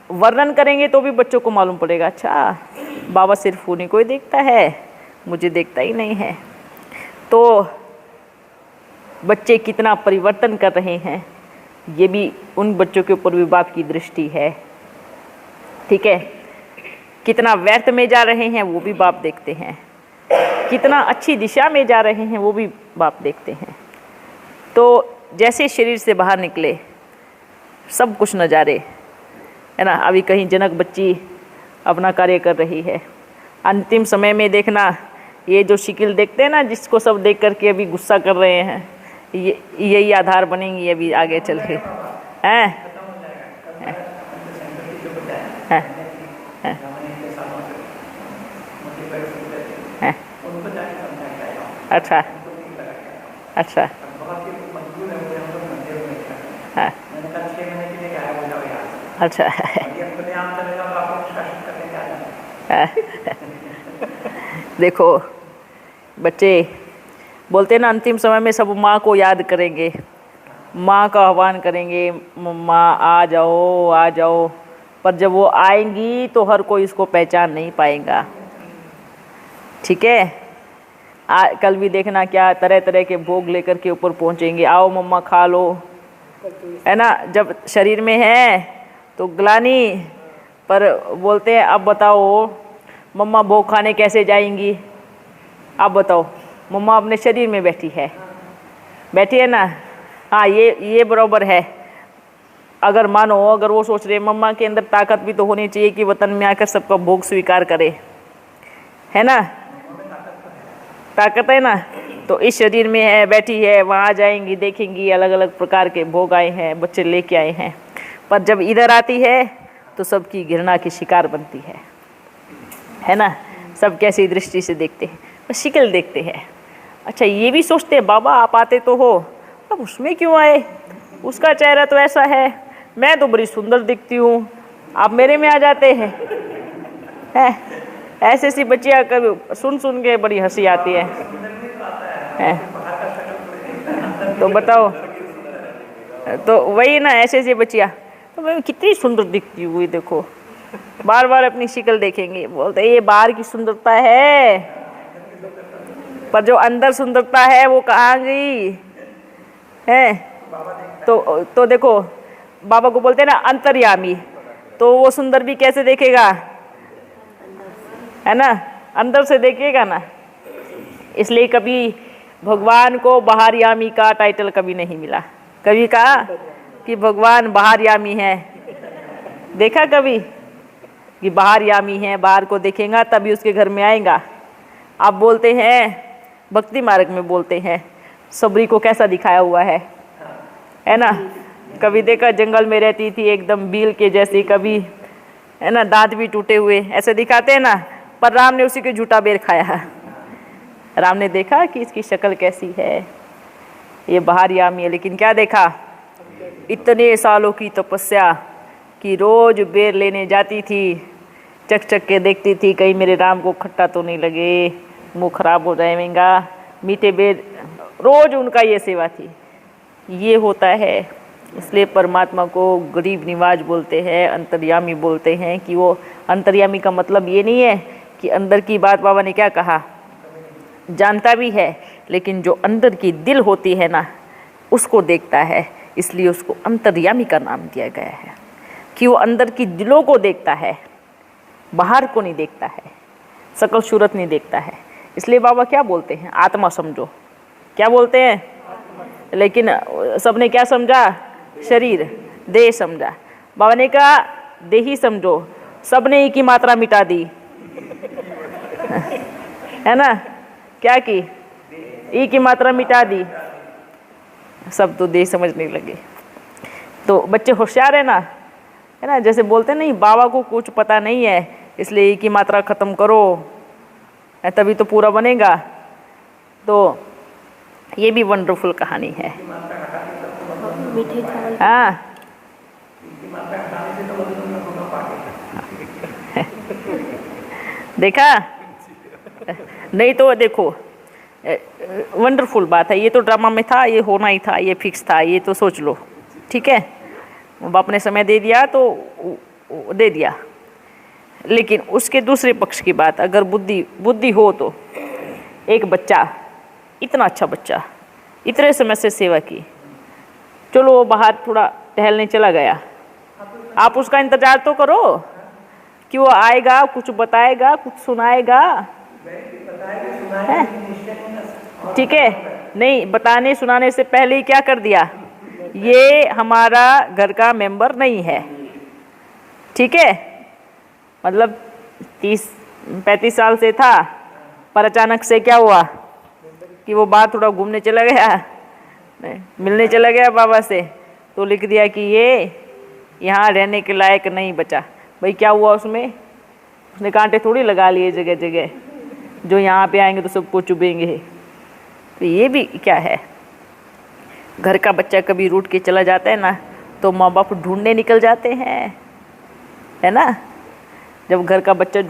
वर्णन करेंगे तो भी बच्चों को मालूम पड़ेगा, अच्छा बाबा सिर्फ उन्हीं को ही देखता है, मुझे देखता ही नहीं है। तो बच्चे कितना परिवर्तन कर रहे हैं, ये भी उन बच्चों के ऊपर भी बाप की दृष्टि है। ठीक है, कितना व्यर्थ में जा रहे हैं वो भी बाप देखते हैं, कितना अच्छी दिशा में जा रहे हैं वो भी बाप देखते हैं। तो जैसे शरीर से बाहर निकले सब कुछ नज़ारे, है ना। अभी कहीं जनक बच्ची अपना कार्य कर रही है, अंतिम समय में देखना ये जो शिकिल देखते हैं ना, जिसको सब देख करके अभी गुस्सा कर रहे हैं, यही आधार बनेंगी अभी आगे चल के। हैं अच्छा अच्छा हाँ अच्छा देखो बच्चे बोलते ना अंतिम समय में सब माँ को याद करेंगे, माँ का आह्वान करेंगे, माँ आ जाओ आ जाओ, पर जब वो आएंगी तो हर कोई इसको पहचान नहीं पाएगा। ठीक है, कल भी देखना क्या तरह तरह के भोग लेकर के ऊपर पहुँचेंगे, आओ मम्मा खा लो, है ना। जब शरीर में है तो ग्लानी, पर बोलते हैं अब बताओ मम्मा भोग खाने कैसे जाएंगी, आप बताओ। मम्मा अपने शरीर में बैठी है ना, हाँ ये बराबर है। अगर मानो अगर वो सोच रहे मम्मा के अंदर ताकत भी तो होनी चाहिए कि वतन में आकर सबका भोग स्वीकार करे, है ना, ताकत है ना। तो इस शरीर में है, बैठी है, वहाँ जाएंगी देखेंगी अलग अलग प्रकार के भोग आए हैं, बच्चे लेके आए हैं, पर जब इधर आती है तो सबकी घृणा की शिकार बनती है ना। सब कैसी दृष्टि से देखते हैं, बस शिकल देखते हैं। अच्छा ये भी सोचते हैं बाबा आप आते तो हो, अब उसमें क्यों आए, उसका चेहरा तो ऐसा है, मैं तो बड़ी सुंदर दिखती हूँ, आप मेरे में आ जाते हैं। ऐसी ऐसी बच्चियाँ कभी सुन के बड़ी हंसी आती है। तो बताओ, तो वही ना ऐसे ऐसी बच्चियाँ, तो मैं कितनी सुंदर दिखती हुई देखो, बार बार अपनी शक्ल देखेंगे, बोलते ये बाहर की सुंदरता है, पर जो अंदर सुंदरता है वो कहाँ गई है। तो देखो बाबा को बोलते हैं ना अंतर्यामी, तो वो सुंदर भी कैसे देखेगा, है ना, अंदर से देखेगा ना। इसलिए कभी भगवान को बाहरयामी का टाइटल कभी नहीं मिला, कभी कहा कि भगवान बाहरयामी है, देखा कभी कि बाहरयामी है, बाहर को देखेगा तभी उसके घर में आएगा। आप बोलते हैं भक्ति मार्ग में बोलते हैं सबरी को कैसा दिखाया हुआ है ना। कभी देखा जंगल में रहती थी एकदम बील के जैसी, कभी है ना दांत भी टूटे हुए ऐसे दिखाते हैं ना, पर राम ने उसी के झूठा बेर खाया। राम ने देखा कि इसकी शक्ल कैसी है, ये बाहरयामी है, लेकिन क्या देखा, इतने सालों की तपस्या कि रोज बेर लेने जाती थी, चक चक के देखती थी कहीं मेरे राम को खट्टा तो नहीं लगे, मुंह खराब हो जाएगा, मीठे बेर, रोज उनका ये सेवा थी। ये होता है, इसलिए परमात्मा को गरीब निवाज बोलते हैं, अंतर्यामी बोलते हैं। कि वो अंतर्यामी का मतलब ये नहीं है कि अंदर की बात, बाबा ने क्या कहा, जानता भी है, लेकिन जो अंदर की दिल होती है ना उसको देखता है, इसलिए उसको अंतर्यामी का नाम दिया गया है कि वो अंदर की दिलों को देखता है, बाहर को नहीं देखता है, शकल सूरत नहीं देखता है। इसलिए बाबा क्या बोलते हैं, आत्मा समझो, क्या बोलते हैं, लेकिन सबने क्या समझा, शरीर देह समझा। बाबा ने कहा देही समझो, सबने एक ही मात्रा मिटा दी, है ना, क्या की, एक ही मात्रा मिटा दी, सब तो देह समझने लगे। तो बच्चे होशियार है ना, जैसे बोलते नहीं बाबा को कुछ पता नहीं है इसलिए एक ही मात्रा खत्म करो तभी तो पूरा बनेगा। तो ये भी वंडरफुल कहानी है। मीठे चावल हाँ देखा? नहीं तो देखो, वंडरफुल बात है, ये तो ड्रामा में था, ये होना ही था, ये फिक्स था, ये तो सोच लो, ठीक है। बाप ने समय दे दिया तो दे दिया। लेकिन उसके दूसरे पक्ष की बात, अगर बुद्धि हो तो एक बच्चा, इतना अच्छा बच्चा, इतने समय से सेवा की, चलो वो बाहर थोड़ा टहलने चला गया, आप उसका इंतजार तो करो कि वो आएगा, कुछ बताएगा, कुछ सुनाएगा, ठीक है। नहीं, बताने सुनाने से पहले ही क्या कर दिया, ये हमारा घर का मेंबर नहीं है, ठीक है। मतलब 30-35 साल से था, पर अचानक से क्या हुआ कि वो बाहर थोड़ा घूमने चला गया, मिलने चला गया बाबा से, तो लिख दिया कि ये यहाँ रहने के लायक नहीं बचा। भाई क्या हुआ उसमें, उसने कांटे थोड़ी लगा लिए जगह जगह, जो यहाँ पे आएंगे तो सबको चुभेंगे। तो ये भी क्या है, घर का बच्चा कभी रूठ के चला जाता है ना, तो माँ बाप ढूंढने निकल जाते हैं, है ना। जब घर का बच्चा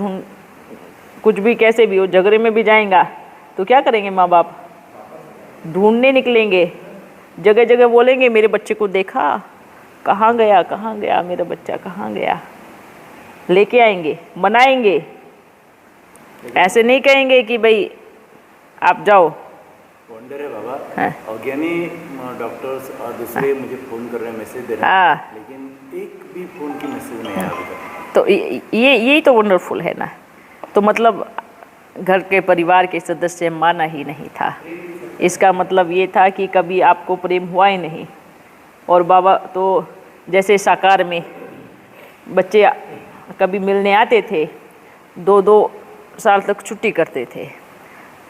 कुछ भी कैसे भी हो, झगड़े में भी जाएगा तो क्या करेंगे माँ बाप, ढूंढने निकलेंगे, जगह जगह बोलेंगे मेरे बच्चे को देखा, कहाँ गया मेरा बच्चा, कहाँ गया, लेके आएंगे, मनाएंगे। ऐसे नहीं कहेंगे कि भाई आप जाओ। वंडर है बाबा, हाँ। अज्ञानी डॉक्टर्स और दूसरे मुझे फ़ोन कर रहे हैं, मैसेज दे रहे हाँ। हैं, लेकिन एक भी फ़ोन की मैसेज नहीं आया अभी तक। तो यही तो वंडरफुल है ना। तो मतलब घर के परिवार के सदस्य माना ही नहीं था, इसका मतलब ये था कि कभी आपको प्रेम हुआ ही नहीं। और बाबा तो जैसे साकार में बच्चे कभी मिलने आते थे, 2-2 साल तक छुट्टी करते थे,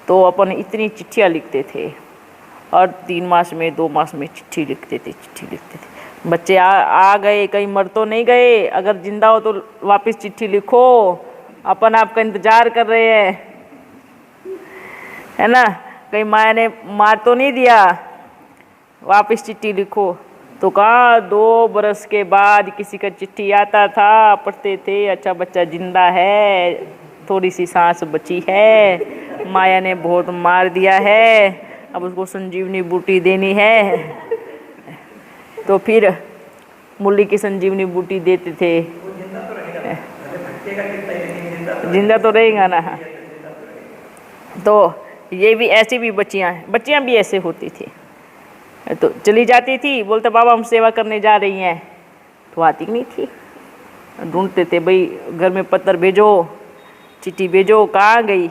तो अपन इतनी चिट्ठियाँ लिखते थे, और 3 मास में 2 मास में चिट्ठी लिखते थे। बच्चे आ गए, कहीं मर तो नहीं गए, अगर जिंदा हो तो वापस चिट्ठी लिखो, अपन आपका इंतजार कर रहे हैं, है ना। कहीं माया ने मार तो नहीं दिया, वापस चिट्ठी लिखो। तो कहाँ 2 बरस के बाद किसी का चिट्ठी आता था, पढ़ते थे, अच्छा बच्चा जिंदा है, थोड़ी सी सांस बची है, माया ने बहुत मार दिया है, अब उसको संजीवनी बूटी देनी है। तो फिर मूली की संजीवनी बूटी देते थे। जिंदा तो रहेगा ना। तो ये भी ऐसी भी बच्चियाँ भी ऐसे होती थी, तो चली जाती थी, बोलते बाबा हम सेवा करने जा रही हैं, तो आती नहीं थी। ढूंढते थे, भाई घर में पत्र भेजो, चिट्ठी भेजो, कहाँ गई।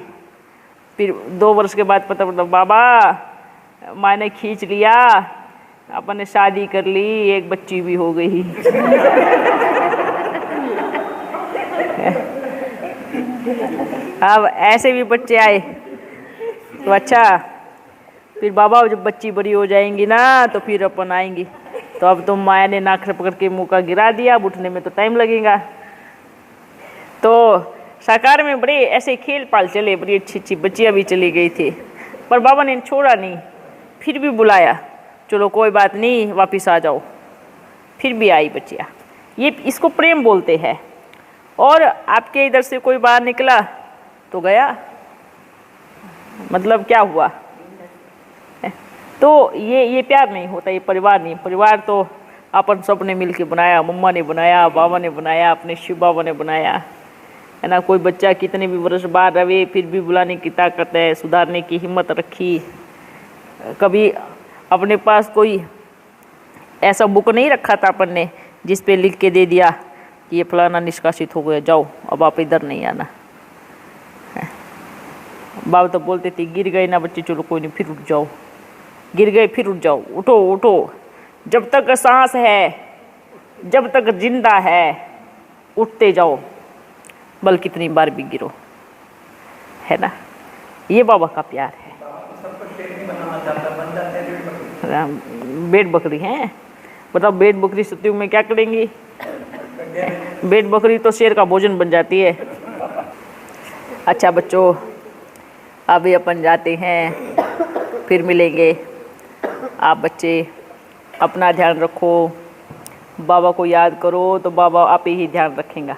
फिर 2 वर्ष के बाद पता पड़ता, बाबा माँ ने खींच लिया, अपन ने शादी कर ली, एक बच्ची भी हो गई। अब ऐसे भी बच्चे आए तो अच्छा, फिर बाबा जब बच्ची बड़ी हो जाएंगी ना तो फिर अपन आएंगी। तो अब तो माया ने नाक पकड़ के मुँह का गिरा दिया, उठने में तो टाइम लगेगा। तो साकार में बड़े ऐसे खेल पाल चले, बड़ी अच्छी अच्छी बच्चियाँ भी चली गई थी, पर बाबा ने छोड़ा नहीं, फिर भी बुलाया, चलो कोई बात नहीं वापस आ जाओ। फिर भी आई बच्चियाँ, ये इसको प्रेम बोलते हैं। और आपके इधर से कोई बाहर निकला तो गया, मतलब क्या हुआ। तो ये प्यार नहीं होता, ये परिवार नहीं। परिवार तो अपन सब ने मिल के बनाया, मम्मा ने बनाया, बाबा ने बनाया, अपने शिव बाबा ने बनाया, है ना। कोई बच्चा कितने भी वर्ष बाहर रहे, फिर भी बुलाने की ताकत है, सुधारने की हिम्मत रखी। कभी अपने पास कोई ऐसा बुक नहीं रखा था अपन ने जिस पे लिख के दे दिया कि ये फलाना निष्कासित हो गया, जाओ अब आप इधर नहीं आना। बाबा तो बोलते थे गिर गए ना बच्चे, चलो कोई नहीं, फिर उठ जाओ, गिर गए फिर उठ जाओ, उठो उठो, जब तक सांस है, जब तक जिंदा है उठते जाओ, बल कितनी बार भी गिरो, है ना। ये बाबा का प्यार है। बेट बकरी हैं, बताओ बेट बकरी सत्युग में क्या करेंगी। बेट बकरी तो शेर का भोजन बन जाती है। अच्छा बच्चों, अभी अपन जाते हैं, फिर मिलेंगे। आप बच्चे अपना ध्यान रखो, बाबा को याद करो तो बाबा आप ही ध्यान रखेंगे।